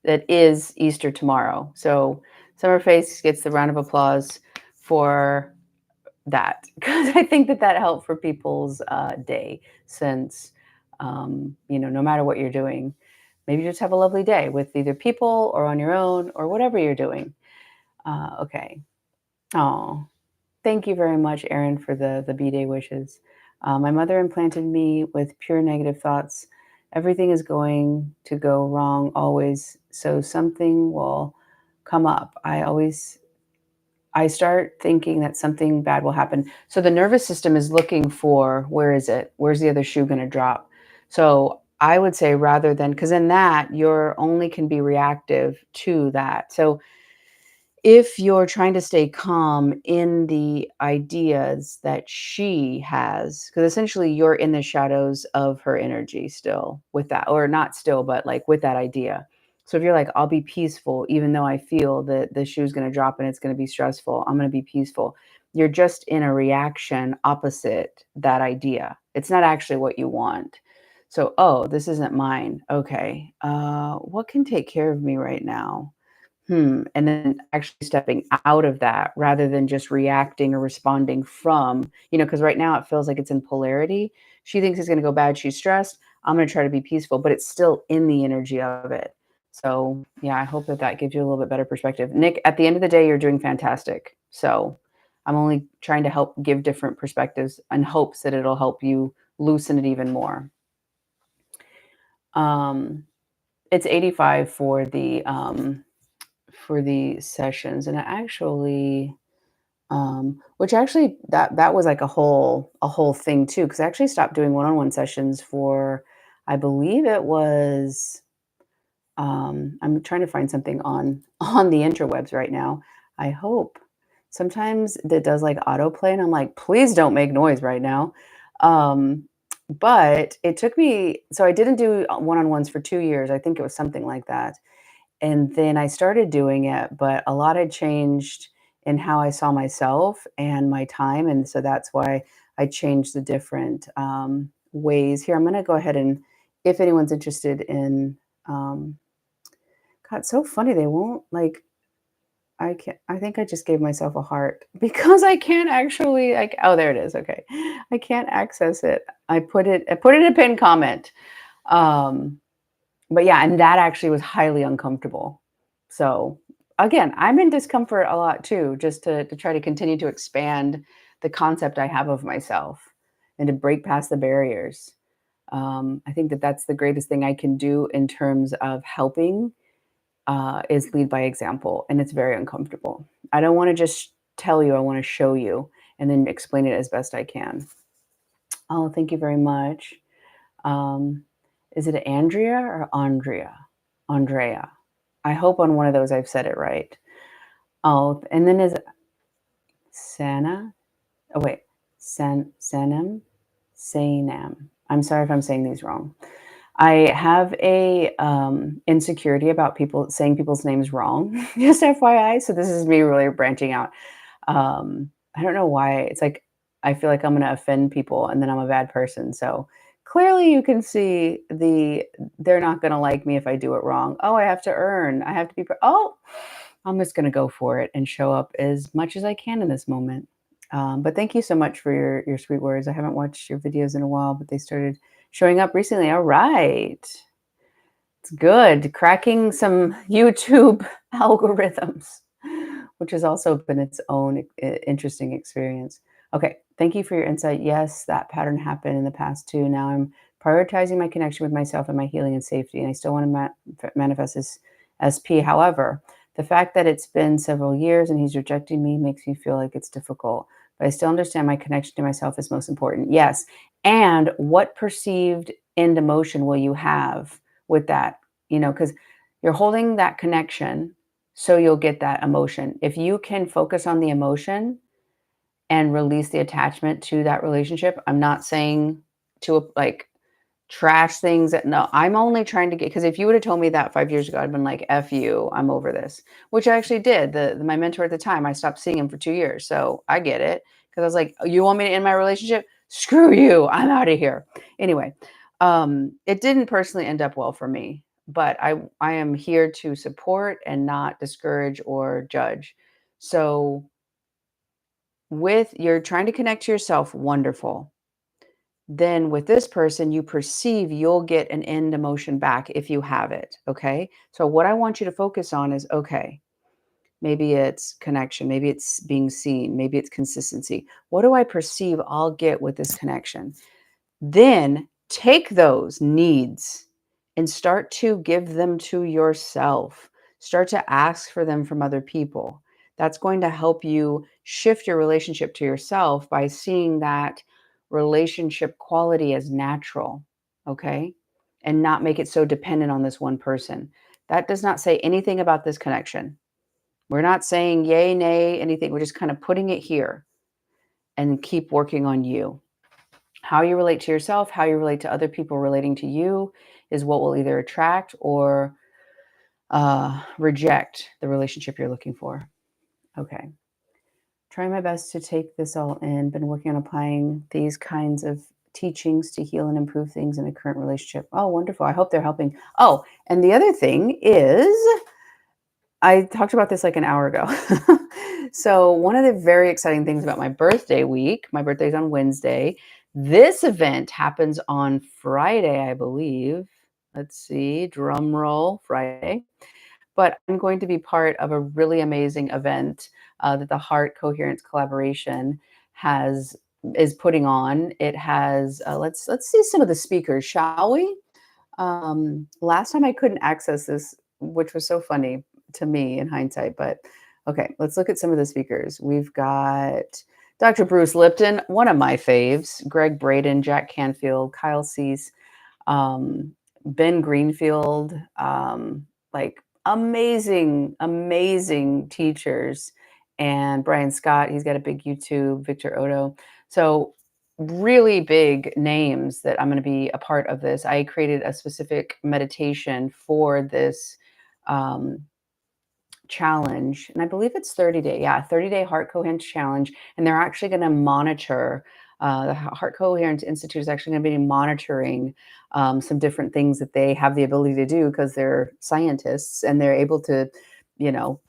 that is Easter tomorrow. So Summerface gets the round of applause for that, because I think that helped for people's day. Since no matter what you're doing, maybe just have a lovely day with either people or on your own or whatever you're doing. Okay. Oh, thank you very much, Erin, for the B-Day wishes. My mother implanted me with pure negative thoughts. Everything is going to go wrong always, so something will come up. I start thinking that something bad will happen. So the nervous system is looking for, where is it? Where's the other shoe going to drop? So I would say, rather than, because in that, you're only can be reactive to that. So if you're trying to stay calm in the ideas that she has, because essentially you're in the shadows of her energy still with that, or not still, but like with that idea. So if you're like, I'll be peaceful, even though I feel that the shoe's going to drop and it's going to be stressful, I'm going to be peaceful. You're just in a reaction opposite that idea. It's not actually what you want. So, oh, this isn't mine. Okay. What can take care of me right now? And then actually stepping out of that rather than just reacting or responding from, because right now it feels like it's in polarity. She thinks it's going to go bad. She's stressed. I'm going to try to be peaceful, but it's still in the energy of it. So, yeah, I hope that that gives you a little bit better perspective. Nick, at the end of the day, you're doing fantastic. So, I'm only trying to help give different perspectives in hopes that it'll help you loosen it even more. Um, it's 85 for the sessions, and I actually which actually that was like a whole thing too, because I actually stopped doing one-on-one sessions for, I believe it was, I'm trying to find something on on the interwebs right now. I hope. Sometimes that does like autoplay, and I'm like, please don't make noise right now. Um, but it took me, so I didn't do one-on-ones for 2 years. I think it was something like that. And then I started doing it, but a lot had changed in how I saw myself and my time, and so that's why I changed the different, ways. Here, I'm gonna go ahead and, if anyone's interested in, um God, it's so funny, they won't, like, I can't, I think I just gave myself a heart because I can't actually, like, oh, there it is, okay. I can't access it. I put it in a pinned comment. Um but yeah, and that actually was highly uncomfortable. So again, I'm in discomfort a lot too, just to try to continue to expand the concept I have of myself and to break past the barriers. I think that that's the greatest thing I can do in terms of helping, is lead by example, and it's very uncomfortable. I don't want to just tell you, I want to show you and then explain it as best I can. Oh, thank you very much. Um, is it Andrea or Andrea? Andrea. I hope on one of those I've said it right. Oh, and then is it Sana? Oh wait, Sanem, Sanam. I'm sorry if I'm saying these wrong. I have a insecurity about people saying people's names wrong. Just FYI. So this is me really branching out. I don't know why. It's like I feel like I'm going to offend people, and then I'm a bad person. So clearly, you can see they're not going to like me if I do it wrong. Oh, I have to earn. I have to be. Oh, I'm just going to go for it and show up as much as I can in this moment. But thank you so much for your sweet words. I haven't watched your videos in a while, but they started showing up recently. All right. It's good. Cracking some YouTube algorithms, which has also been its own interesting experience. Okay. Thank you for your insight. Yes, that pattern happened in the past too. Now I'm prioritizing my connection with myself and my healing and safety. And I still want to manifest this SP. However, the fact that it's been several years and he's rejecting me makes me feel like it's difficult. But I still understand my connection to myself is most important. Yes. And what perceived end emotion will you have with that? Because you're holding that connection, so you'll get that emotion. If you can focus on the emotion and release the attachment to that relationship, I'm not saying to like trash things that, no, I'm only trying to get, because if you would have told me that 5 years ago, I'd been like, F you, I'm over this, which I actually did. My mentor at the time, I stopped seeing him for 2 years. So I get it. Because I was like, "Oh, you want me to end my relationship? Screw you. I'm out of here." Anyway, it didn't personally end up well for me, but I am here to support and not discourage or judge. So with you're trying to connect to yourself, wonderful. Then with this person, you perceive you'll get an end emotion back if you have it. Okay. So what I want you to focus on is, okay, maybe it's connection, maybe it's being seen, maybe it's consistency. What do I perceive I'll get with this connection? Then take those needs and start to give them to yourself. Start to ask for them from other people. That's going to help you shift your relationship to yourself by seeing that relationship quality as natural, okay? And not make it so dependent on this one person. That does not say anything about this connection. We're not saying yay, nay, anything. We're just kind of putting it here and keep working on you. How you relate to yourself, how you relate to other people relating to you is what will either attract or reject the relationship you're looking for. Okay. Trying my best to take this all in. Been working on applying these kinds of teachings to heal and improve things in a current relationship. Oh, wonderful. I hope they're helping. Oh, and the other thing is I talked about this like an hour ago. So, one of the very exciting things about my birthday week, my birthday's on Wednesday. This event happens on Friday, I believe. Let's see, drum roll, Friday. But I'm going to be part of a really amazing event that the Heart Coherence Collaboration has is putting on. It has let's see some of the speakers, shall we? Last time I couldn't access this, which was so funny to me in hindsight, but okay, let's look at some of the speakers. We've got Dr. Bruce Lipton, one of my faves, Greg Braden, Jack Canfield, Kyle Cease, um, Ben Greenfield, like amazing, amazing teachers. And Brian Scott, he's got a big YouTube, Victor Odo. So really big names that I'm going to be a part of this. I created a specific meditation for this um, challenge, and I believe it's 30-day, yeah, 30-day heart coherence challenge. And they're actually going to monitor. The Heart Coherence Institute is actually going to be monitoring some different things that they have the ability to do because they're scientists and they're able to, you know,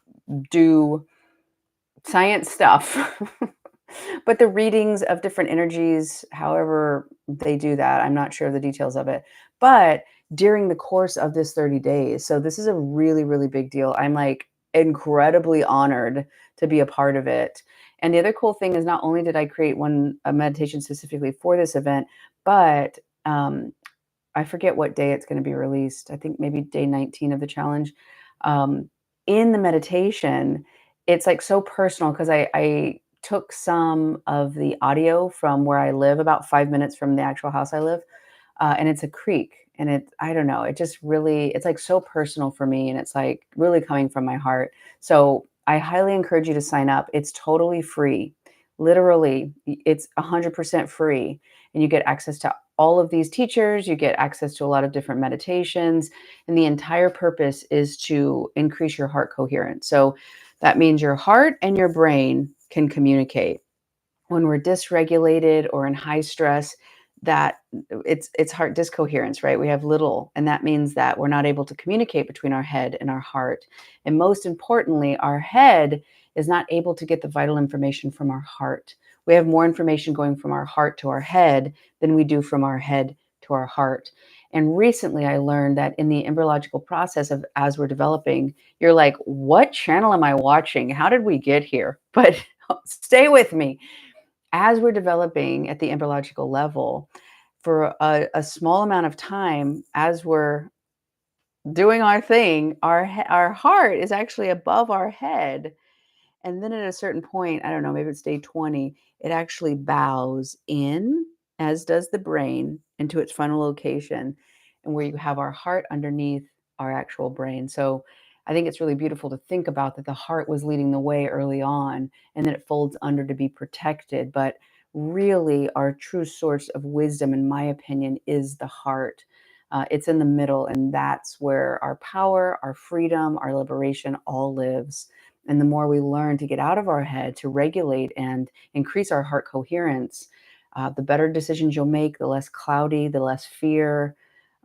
do science stuff. But the readings of different energies, however they do that, I'm not sure of the details of it. But during the course of this 30 days, so this is a really, really big deal. I'm like incredibly honored to be a part of it. And the other cool thing is not only did I create a meditation specifically for this event, but I forget what day it's going to be released. I think maybe day 19 of the challenge. Um, in the meditation, it's like so personal because I took some of the audio from where I live, about 5 minutes from the actual house I live, and it's a creek. And I don't know, it just really, it's like so personal for me. And it's like really coming from my heart. So I highly encourage you to sign up. It's totally free. Literally, it's 100% free. And you get access to all of these teachers, you get access to a lot of different meditations. And the entire purpose is to increase your heart coherence. So that means your heart and your brain can communicate. When we're dysregulated or in high stress, that it's heart discoherence, right? We have little, and that means that we're not able to communicate between our head and our heart. And most importantly, our head is not able to get the vital information from our heart. We have more information going from our heart to our head than we do from our head to our heart. And recently I learned that in the embryological process of as we're developing, you're like, what channel am I watching? How did we get here? But stay with me. As we're developing at the embryological level, for a small amount of time, as we're doing our thing, our heart is actually above our head. And then at a certain point, I don't know, maybe it's day 20, it actually bows in, as does the brain, into its final location, and where you have our heart underneath our actual brain. So I think it's really beautiful to think about that the heart was leading the way early on, and then it folds under to be protected. But really, our true source of wisdom, in my opinion, is the heart. It's in the middle, and that's where our power, our freedom, our liberation all lives. And the more we learn to get out of our head, to regulate and increase our heart coherence, the better decisions you'll make, the less cloudy, the less fear,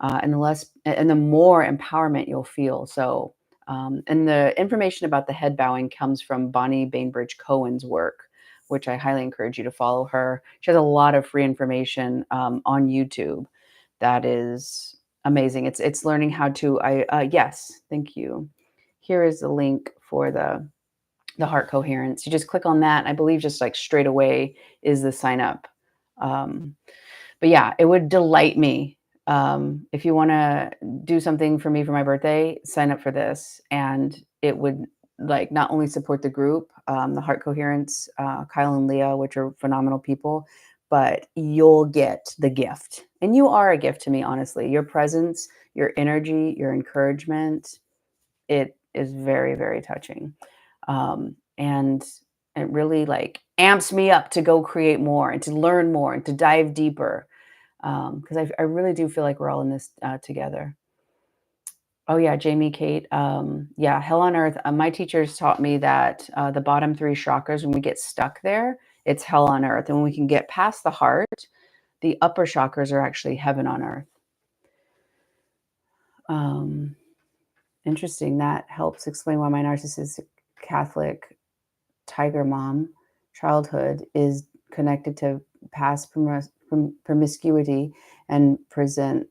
and the more empowerment you'll feel. So, and the information about the head bowing comes from Bonnie Bainbridge Cohen's work, which I highly encourage you to follow her. She has a lot of free information on YouTube that is amazing. It's learning how to. Yes, thank you. Here is the link for the heart coherence. You just click on that. I believe just like straight away is the sign up. Um, but yeah, it would delight me. If you want to do something for me for my birthday, sign up for this. And it would like not only support the group, the heart coherence, Kyle and Leah, which are phenomenal people, but you'll get the gift. And you are a gift to me, honestly. Your presence, your energy, your encouragement, it is very, very touching. And it really like amps me up to go create more and to learn more and to dive deeper. Because I really do feel like we're all in this together. Oh yeah, Jamie, Kate. Yeah, hell on earth. My teachers taught me that the bottom three chakras, when we get stuck there, it's hell on earth. And when we can get past the heart, the upper chakras are actually heaven on earth. Um, Interesting. That helps explain why my narcissistic Catholic tiger mom childhood is connected to past promiscuity and present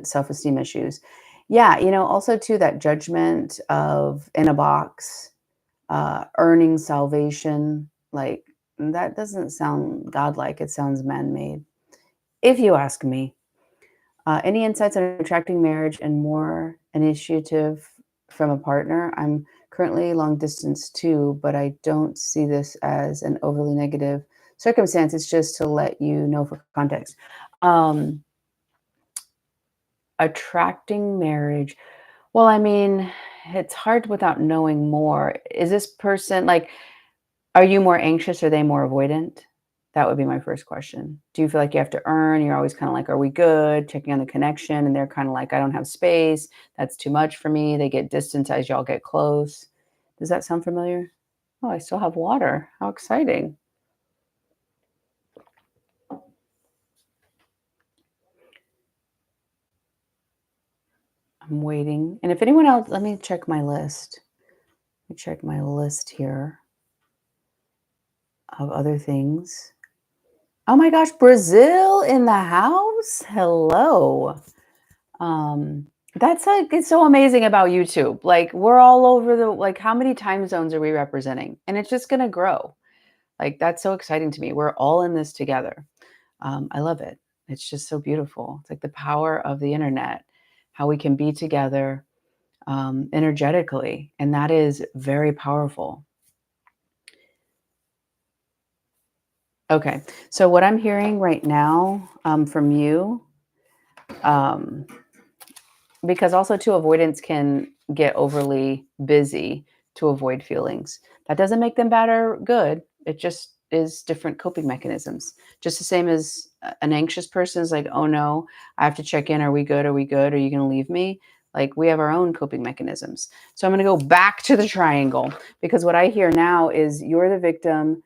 self-esteem issues. Yeah, also too that judgment of in a box, earning salvation, like that doesn't sound godlike. It sounds man-made, if you ask me. Any insights on attracting marriage and more initiative from a partner? I'm currently long distance too, but I don't see this as an overly negative circumstance. It's just to let you know for context. Um, Attracting marriage. Well, I mean, it's hard without knowing more. Is this person like, are you more anxious? Or are they more avoidant? That would be my first question. Do you feel like you have to earn? You're always kind of like, are we good? Checking on the connection. And they're kind of like, I don't have space. That's too much for me. They get distant as y'all get close. Does that sound familiar? Oh, I still have water. How exciting. I'm waiting. And if anyone else, let me check my list. Let me check my list here of other things. Oh my gosh, Brazil in the house. Hello. Um, that's like it's so amazing about YouTube. Like we're all over the like how many time zones are we representing? And it's just gonna grow. Like that's so exciting to me. We're all in this together. I love it. It's just so beautiful. It's like the power of the internet, how we can be together energetically, and that is very powerful. Okay, so what I'm hearing right now from you, um, because also too avoidance can get overly busy to avoid feelings. That doesn't make them bad or good. It just is different coping mechanisms. Just the same as an anxious person is like, oh no, I have to check in. Are we good? Are we good? Are you going to leave me? Like we have our own coping mechanisms. So I'm going to go back to the triangle because what I hear now is you're the victim,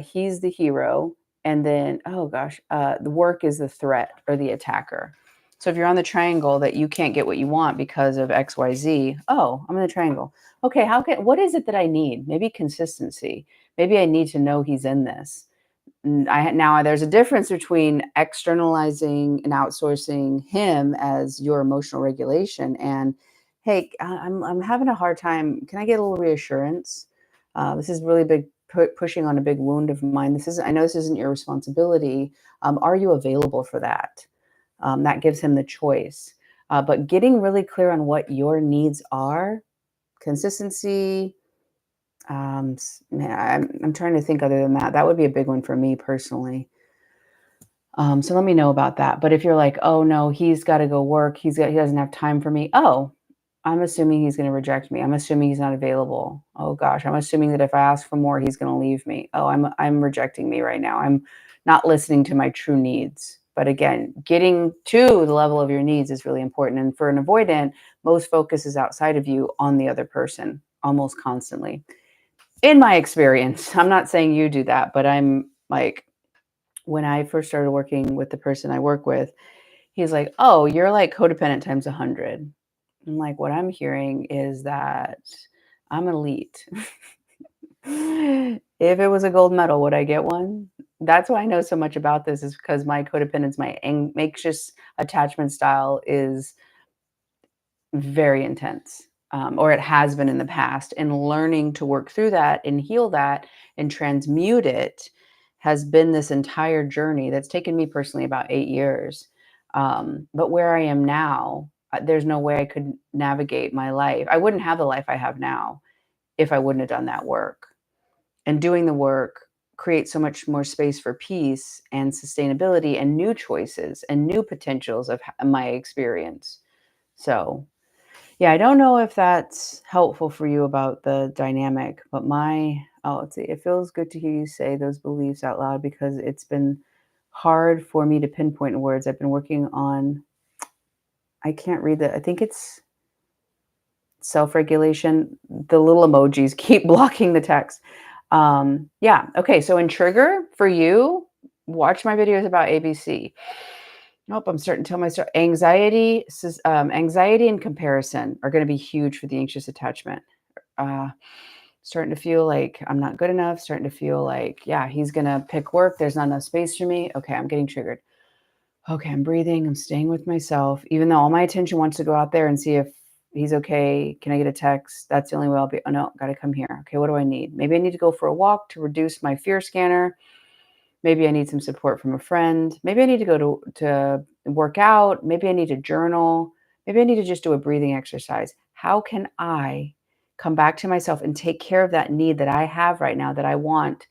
he's the hero, and then, oh gosh, the work is the threat or the attacker. So if you're on the triangle that you can't get what you want because of XYZ, oh, I'm in the triangle. Okay, what is it that I need? Maybe consistency. Maybe I need to know he's in this. Now there's a difference between externalizing and outsourcing him as your emotional regulation and hey, I'm having a hard time. Can I get a little reassurance? This is really big pushing on a big wound of mine. I know this isn't your responsibility. Are you available for that? That gives him the choice. But getting really clear on what your needs are, consistency, man, I'm trying to think other than that. That would be a big one for me personally. So let me know about that. But if you're like, oh no, he's got to go work. He doesn't have time for me. Oh, I'm assuming he's going to reject me. I'm assuming he's not available. Oh gosh, I'm assuming that if I ask for more, he's going to leave me. Oh, I'm rejecting me right now. I'm not listening to my true needs. But again, getting to the level of your needs is really important. And for an avoidant, most focus is outside of you on the other person almost constantly. In my experience, I'm not saying you do that, but I'm like, when I first started working with the person I work with, he's like, "Oh, you're like codependent times 100." I'm like, "What I'm hearing is that I'm elite." If it was a gold medal, would I get one? That's why I know so much about this is because my codependence, my anxious attachment style is very intense, or it has been in the past. And learning to work through that and heal that and transmute it has been this entire journey that's taken me personally about 8 years. But where I am now, there's no way I could navigate my life. I wouldn't have the life I have now if I wouldn't have done that work. And doing the work creates so much more space for peace and sustainability and new choices and new potentials of my experience. So, yeah, I don't know if that's helpful for you about the dynamic, but let's see, it feels good to hear you say those beliefs out loud because it's been hard for me to pinpoint in words. I've been working on, I can't read I think it's self-regulation. The little emojis keep blocking the text. Yeah. Okay. So in trigger for you, watch my videos about ABC. Nope, I'm starting to tell myself anxiety and comparison are going to be huge for the anxious attachment. Uh, Starting to feel like I'm not good enough. Starting to feel like, yeah, he's going to pick work. There's not enough space for me. Okay, I'm getting triggered. Okay, I'm breathing. I'm staying with myself, even though all my attention wants to go out there and see if he's okay. Can I get a text? That's the only way I'll be. Oh no, got to come here. Okay, what do I need? Maybe I need to go for a walk to reduce my fear scanner. Maybe I need some support from a friend. Maybe I need to go to work out. Maybe I need to journal. Maybe I need to just do a breathing exercise. How can I come back to myself and take care of that need that I have right now that I want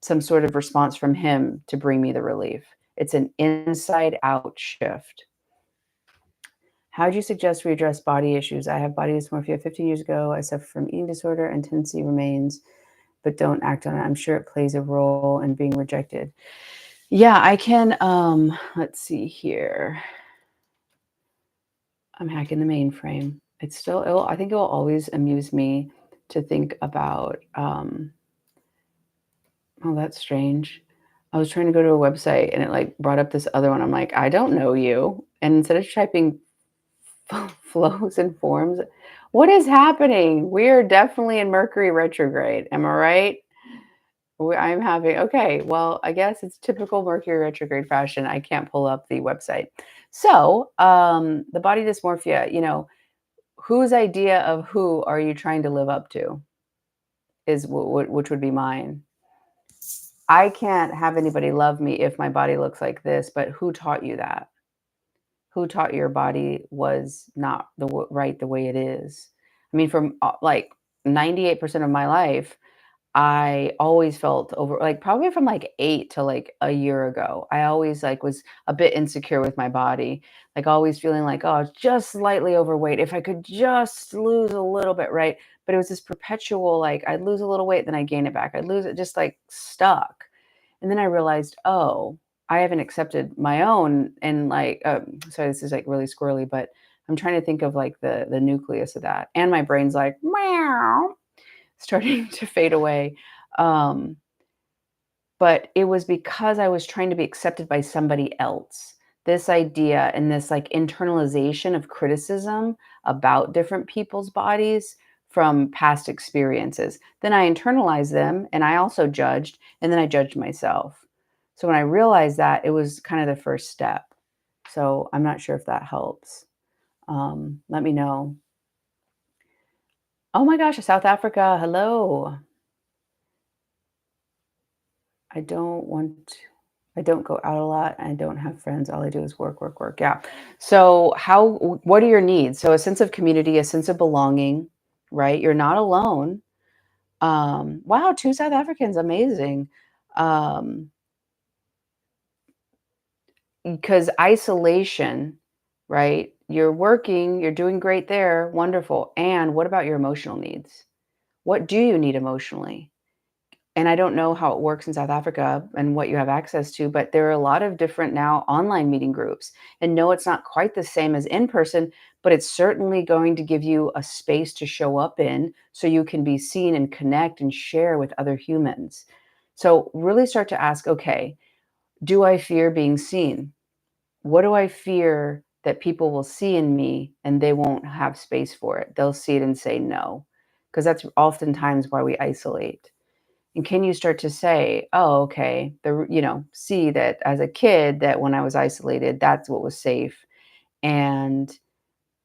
some sort of response from him to bring me the relief? It's an inside out shift. How do you suggest we address body issues? I have body dysmorphia 15 years ago. I suffer from eating disorder and tendency remains, but don't act on it. I'm sure it plays a role in being rejected. Yeah, I can, let's see here. I'm hacking the mainframe. It's still, I think it will always amuse me to think about, oh, that's strange. I was trying to go to a website and it like brought up this other one. I'm like, I don't know you. And instead of typing flows and forms, what is happening? We are definitely in Mercury retrograde. Am I right? I'm having okay, well, I guess it's typical Mercury retrograde fashion. I can't pull up the website. So, the body dysmorphia, whose idea of who are you trying to live up to is which would be mine. I can't have anybody love me if my body looks like this, but who taught you that? Who taught your body was not right the way it is? I mean, from like 98% of my life, I always felt like probably from like 8 to like a year ago, I always like was a bit insecure with my body, like always feeling like, oh, it's just slightly overweight. If I could just lose a little bit, right? But it was this perpetual, like I'd lose a little weight, then I gain it back. I'd lose it just like stuck. And then I realized, oh, I haven't accepted my own. And like, sorry, this is like really squirrely, but I'm trying to think of like the nucleus of that. And my brain's like, meow, starting to fade away. Um, but it was because I was trying to be accepted by somebody else. This idea and this like internalization of criticism about different people's bodies from past experiences. Then I internalized them and I also judged, and then I judged myself. So when I realized that, it was kind of the first step. So I'm not sure if that helps. Let me know. Oh my gosh, South Africa. Hello. I don't want I don't go out a lot. I don't have friends. All I do is work, work, work. Yeah. So what are your needs? So a sense of community, a sense of belonging, right? You're not alone. Wow, 2 South Africans, amazing. Um, because isolation, right? You're working, you're doing great there, wonderful. And what about your emotional needs? What do you need emotionally? And I don't know how it works in South Africa and what you have access to, but there are a lot of different now online meeting groups. And no, it's not quite the same as in person, but it's certainly going to give you a space to show up in so you can be seen and connect and share with other humans. So really start to ask, okay, do I fear being seen? What do I fear that people will see in me and they won't have space for it? They'll see it and say no, because that's oftentimes why we isolate. And can you start to say, oh, okay, see that as a kid, that when I was isolated, that's what was safe. And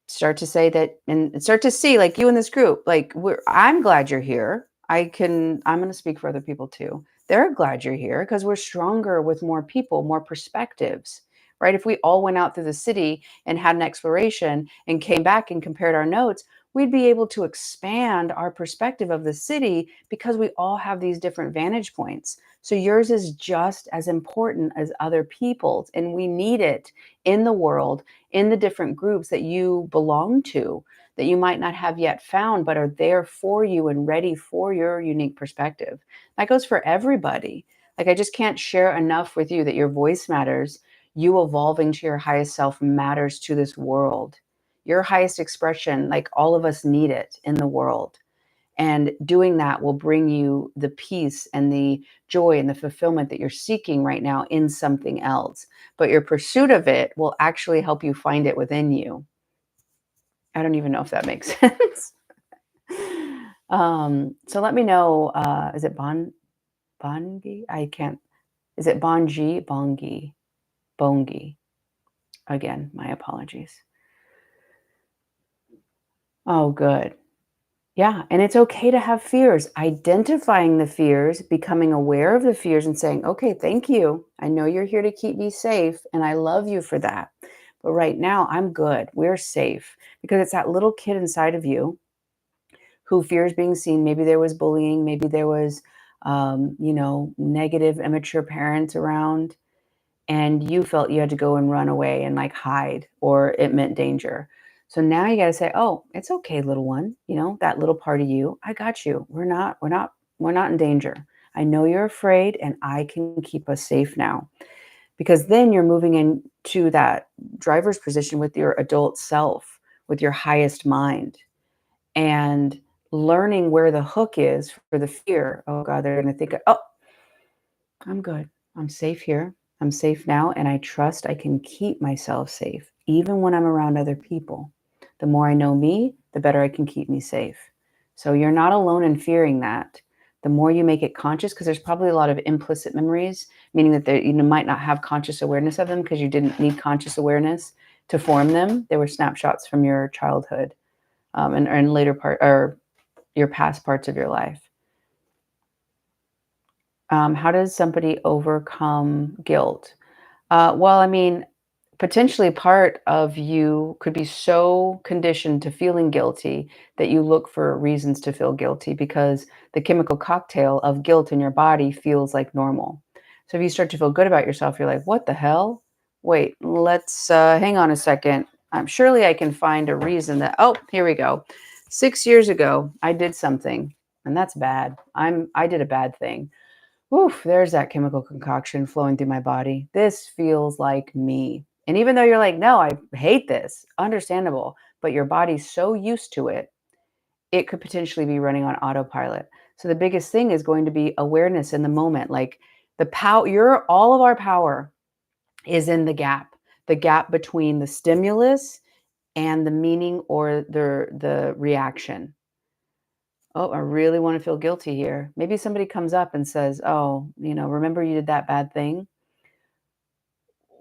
start to say that and start to see like you in this group, like I'm glad you're here. I'm going to speak for other people too. They're glad you're here because we're stronger with more people, more perspectives, right? If we all went out through the city and had an exploration and came back and compared our notes, we'd be able to expand our perspective of the city because we all have these different vantage points. So yours is just as important as other people's, and we need it in the world, in the different groups that you belong to, that you might not have yet found, but are there for you and ready for your unique perspective. That goes for everybody. Like, I just can't share enough with you that your voice matters. You evolving to your highest self matters to this world. Your highest expression, like all of us need it in the world. And doing that will bring you the peace and the joy and the fulfillment that you're seeking right now in something else. But your pursuit of it will actually help you find it within you. I don't even know if that makes sense. So let me know. Is it Bongi? I can't. Is it Bongi? Bongi. Again, my apologies. Oh, good. Yeah, and it's okay to have fears. Identifying the fears, becoming aware of the fears and saying, "Okay, thank you. I know you're here to keep me safe and I love you for that. But right now, I'm good. We're safe." Because it's that little kid inside of you who fears being seen. Maybe there was bullying, maybe there was negative, immature parents around, and you felt you had to go and run away and like hide, or it meant danger. So now you got to say, "Oh, it's okay, little one. That little part of you. I got you. We're not in danger. I know you're afraid, and I can keep us safe now." Because then you're moving into that driver's position with your adult self, with your highest mind, and learning where the hook is for the fear. Oh God, they're going to think, "Oh, I'm good. I'm safe here. I'm safe now, and I trust I can keep myself safe, even when I'm around other people. The more I know me, the better I can keep me safe." So you're not alone in fearing that. The more you make it conscious, because there's probably a lot of implicit memories, meaning that you might not have conscious awareness of them because you didn't need conscious awareness to form them. They were snapshots from your childhood, and later part, or your past parts of your life. How does somebody overcome guilt? Well, I mean, potentially part of you could be so conditioned to feeling guilty that you look for reasons to feel guilty because the chemical cocktail of guilt in your body feels like normal. So if you start to feel good about yourself, you're like, "What the hell? Wait, let's hang on a second. Surely I can find a reason that, oh, here we go. 6 years ago, I did something, and that's bad. I did a bad thing. Oof, there's that chemical concoction flowing through my body. This feels like me." And even though you're like, "No, I hate this," understandable, but your body's so used to it, it could potentially be running on autopilot. So the biggest thing is going to be awareness in the moment. Like the power, all of our power is in the gap between the stimulus and the meaning or the reaction. "Oh, I really want to feel guilty here." Maybe somebody comes up and says, "Oh, remember you did that bad thing?"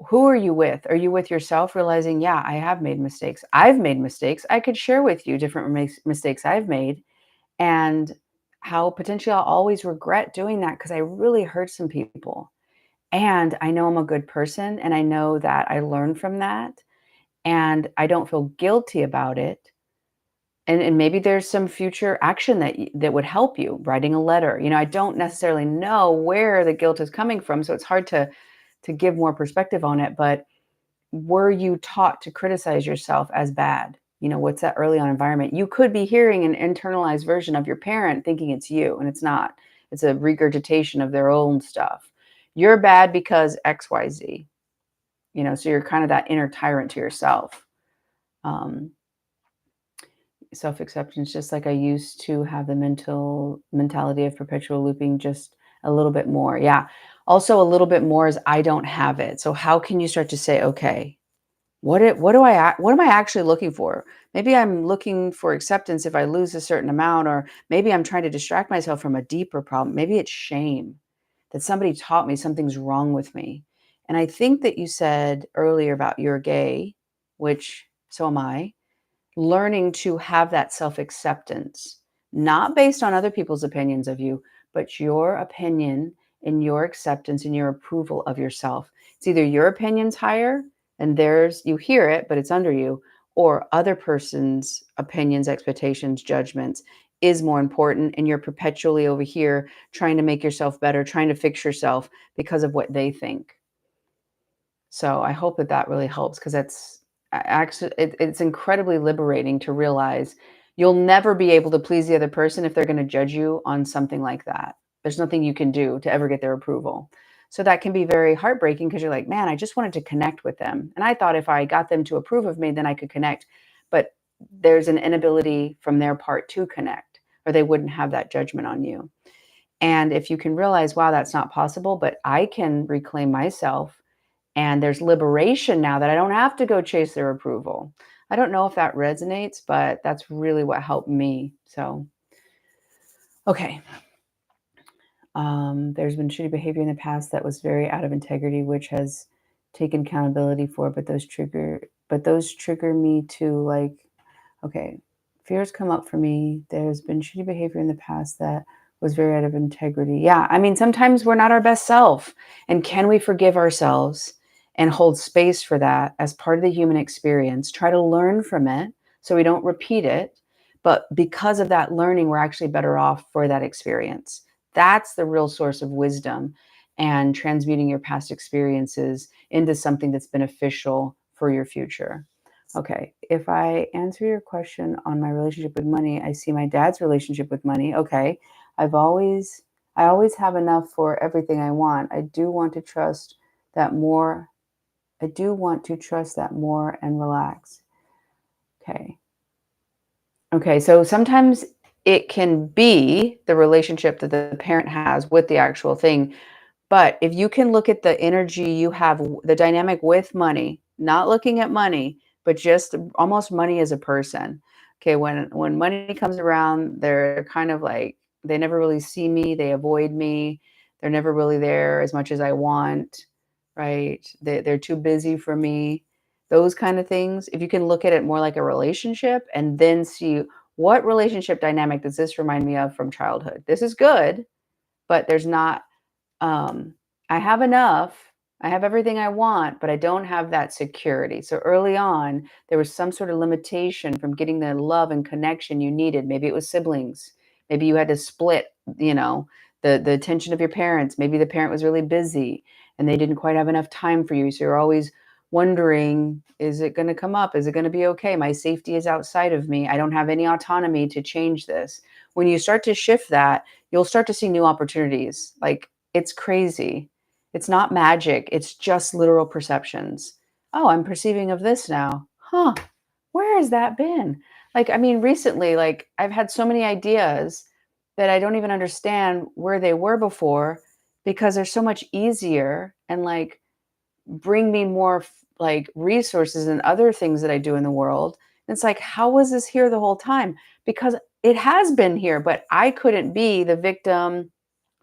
Who are you with? Are you with yourself, realizing, "Yeah, I have made mistakes. I've made mistakes. I could share with you different mistakes I've made, and how potentially I'll always regret doing that because I really hurt some people. And I know I'm a good person, and I know that I learned from that, and I don't feel guilty about it." And maybe there's some future action that would help you, writing a letter. I don't necessarily know where the guilt is coming from, so it's hard to give more perspective on it. But were you taught to criticize yourself as bad? What's that early on environment? You could be hearing an internalized version of your parent thinking it's you, and it's not. It's a regurgitation of their own stuff. You're bad because XYZ. So you're kind of that inner tyrant to yourself. Um, Self-acceptance, just like I used to have the mentality of perpetual looping, just a little bit more. Yeah. Also a little bit more is I don't have it. So how can you start to say, "Okay, what am I actually looking for?" Maybe I'm looking for acceptance if I lose a certain amount, or maybe I'm trying to distract myself from a deeper problem. Maybe it's shame that somebody taught me something's wrong with me. And I think that you said earlier about you're gay, which so am I. Learning to have that self acceptance, not based on other people's opinions of you, but your opinion and your acceptance and your approval of yourself. It's either your opinion's higher and theirs, you hear it, but it's under you, or other person's opinions, expectations, judgments is more important. And you're perpetually over here trying to make yourself better, trying to fix yourself because of what they think. So I hope that that really helps, because actually it's incredibly liberating to realize you'll never be able to please the other person if they're going to judge you on something like that. There's nothing you can do to ever get their approval. So that can be very heartbreaking because you're like, "Man, I just wanted to connect with them. And I thought if I got them to approve of me, then I could connect." But there's an inability from their part to connect. or they wouldn't have that judgment on you. And if you can realize, wow, that's not possible, but I can reclaim myself, and there's liberation now that I don't have to go chase their approval. I don't know if that resonates, but that's really what helped me. So, okay. There's been shitty behavior in the past that was very out of integrity, which has taken accountability for, but those trigger me to like, okay, fears come up for me. There's been shitty behavior in the past that was very out of integrity. Yeah, I mean, sometimes we're not our best self. And can we forgive ourselves and hold space for that as part of the human experience? Try to learn from it so we don't repeat it. But because of that learning, we're actually better off for that experience. That's the real source of wisdom, and transmuting your past experiences into something that's beneficial for your future. Okay, if I answer your question on my relationship with money, I see my dad's relationship with money. Okay, I've always, I always have enough for everything I want. I do want to trust that more. I do want to trust that more and relax. Okay. Okay, so sometimes it can be the relationship that the parent has with the actual thing. But if you can look at the energy you have, the dynamic with money, not looking at money, but just almost money as a person. Okay, when money comes around, they're kind of like they never really see me, they avoid me. They're never really there as much as I want, right? They're too busy for me. Those kind of things. If you can look at it more like a relationship and then see what relationship dynamic does this remind me of from childhood? This is good, but there's not I have enough. I have everything I want, but I don't have that security. So early on, there was some sort of limitation from getting the love and connection you needed. Maybe it was siblings. Maybe you had to split, you know, the attention of your parents. Maybe the parent was really busy and they didn't quite have enough time for you. So you're always wondering, is it going to come up? Is it going to be okay? My safety is outside of me. I don't have any autonomy to change this. When you start to shift that, you'll start to see new opportunities. Like it's crazy. It's not magic. It's just literal perceptions. Oh, I'm perceiving of this now. Huh. Where has that been? Like, I mean, recently, like I've had so many ideas that I don't even understand where they were before because they're so much easier and like bring me more like resources and other things that I do in the world. And it's like, how was this here the whole time? Because it has been here, but I couldn't be the victim.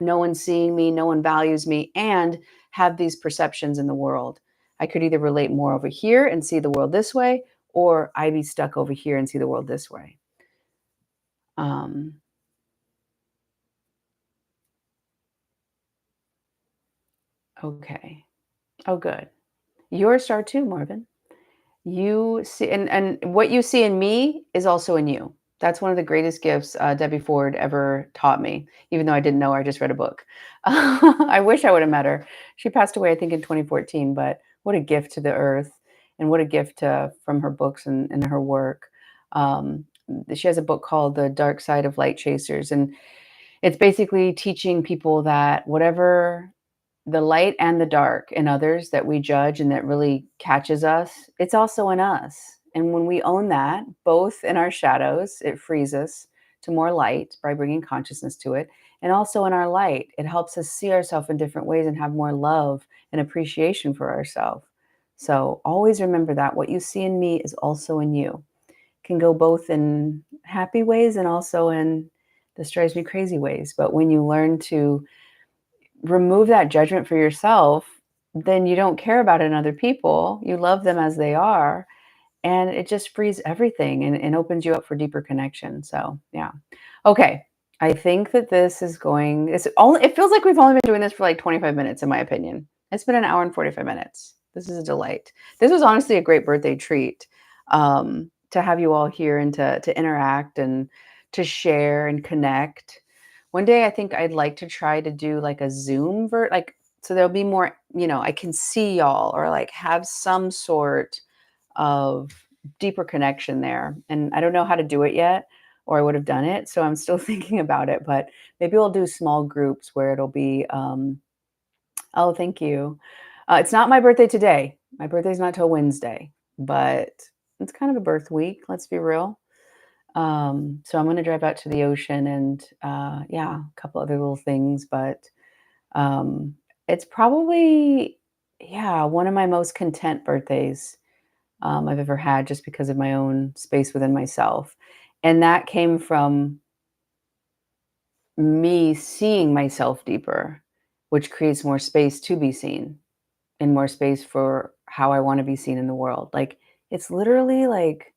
No one's seeing me, no one values me, and have these perceptions in the world. I could either relate more over here and see the world this way, or I'd be stuck over here and see the world this way. Um, okay. Oh, good. You're a star too, Marvin. You see, and what you see in me is also in you. That's one of the greatest gifts Debbie Ford ever taught me, even though I didn't know her, I just read a book. I wish I would have met her. She passed away, I think, in 2014, but what a gift to the earth and what a gift from her books and her work. Um, she has a book called The Dark Side of Light Chasers, and it's basically teaching people that whatever the light and the dark in others that we judge and that really catches us, it's also in us. And when we own that, both in our shadows, it frees us to more light by bringing consciousness to it. And also in our light, it helps us see ourselves in different ways and have more love and appreciation for ourselves. So always remember that what you see in me is also in you. It can go both in happy ways and also in this drives me crazy ways. But when you learn to remove that judgment for yourself, then you don't care about it in other people. You love them as they are. And it just frees everything and opens you up for deeper connection. So, yeah. Okay. I think that this is going, it feels like we've only been doing this for like 25 minutes, in my opinion. It's been an hour and 45 minutes. This is a delight. This was honestly a great birthday treat to have you all here and to interact and to share and connect. One day, I think I'd like to try to do like a Zoom like, so there'll be more, I can see y'all or like have some sort of deeper connection there. And I don't know how to do it yet, or I would have done it. So I'm still thinking about it, but maybe we'll do small groups where it'll be, oh, thank you. It's not my birthday today. My birthday's not till Wednesday, but it's kind of a birth week. Let's be real. So I'm gonna drive out to the ocean and, yeah, a couple other little things, but, um, it's probably, yeah, one of my most content birthdays, I've ever had just because of my own space within myself, and that came from me seeing myself deeper, which creates more space to be seen and more space for how I wanna be seen in the world. Like, it's literally like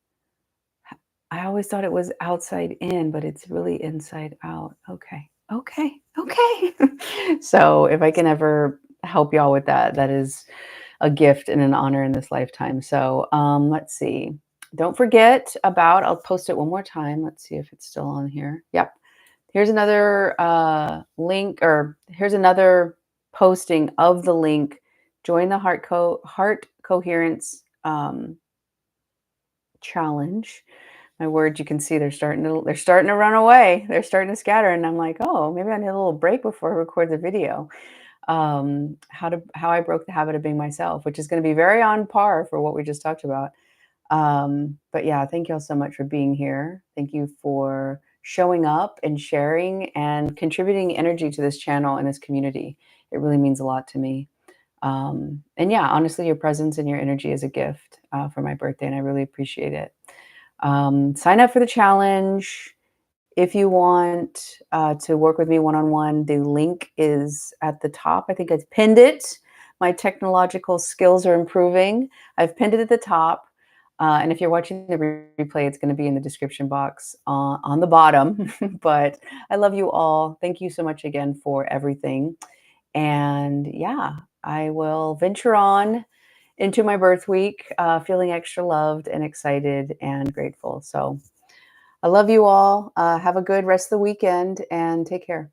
I always thought it was outside in, but it's really inside out. Okay. Okay. Okay. So if I can ever help y'all with that, that is a gift and an honor in this lifetime. So let's see. Don't forget about, I'll post it one more time. Let's see if it's still on here. Yep. Here's another link, or here's another posting of the link. Join the Heart Coherence challenge. My words, you can see they're starting to run away. They're starting to scatter, and I'm like, oh, maybe I need a little break before I record the video. How I broke the habit of being myself, which is going to be very on par for what we just talked about. But yeah, thank you all so much for being here. Thank you for showing up and sharing and contributing energy to this channel and this community. It really means a lot to me. And yeah, honestly, your presence and your energy is a gift for my birthday, and I really appreciate it. Sign up for the challenge if you want to work with me one on one. The link is at the top. I think I've pinned it. My technological skills are improving. I've pinned it at the top. And if you're watching the replay, it's going to be in the description box on the bottom. But I love you all. Thank you so much again for everything. And yeah, I will venture on into my birth week, feeling extra loved and excited and grateful. So I love you all. Have a good rest of the weekend and take care.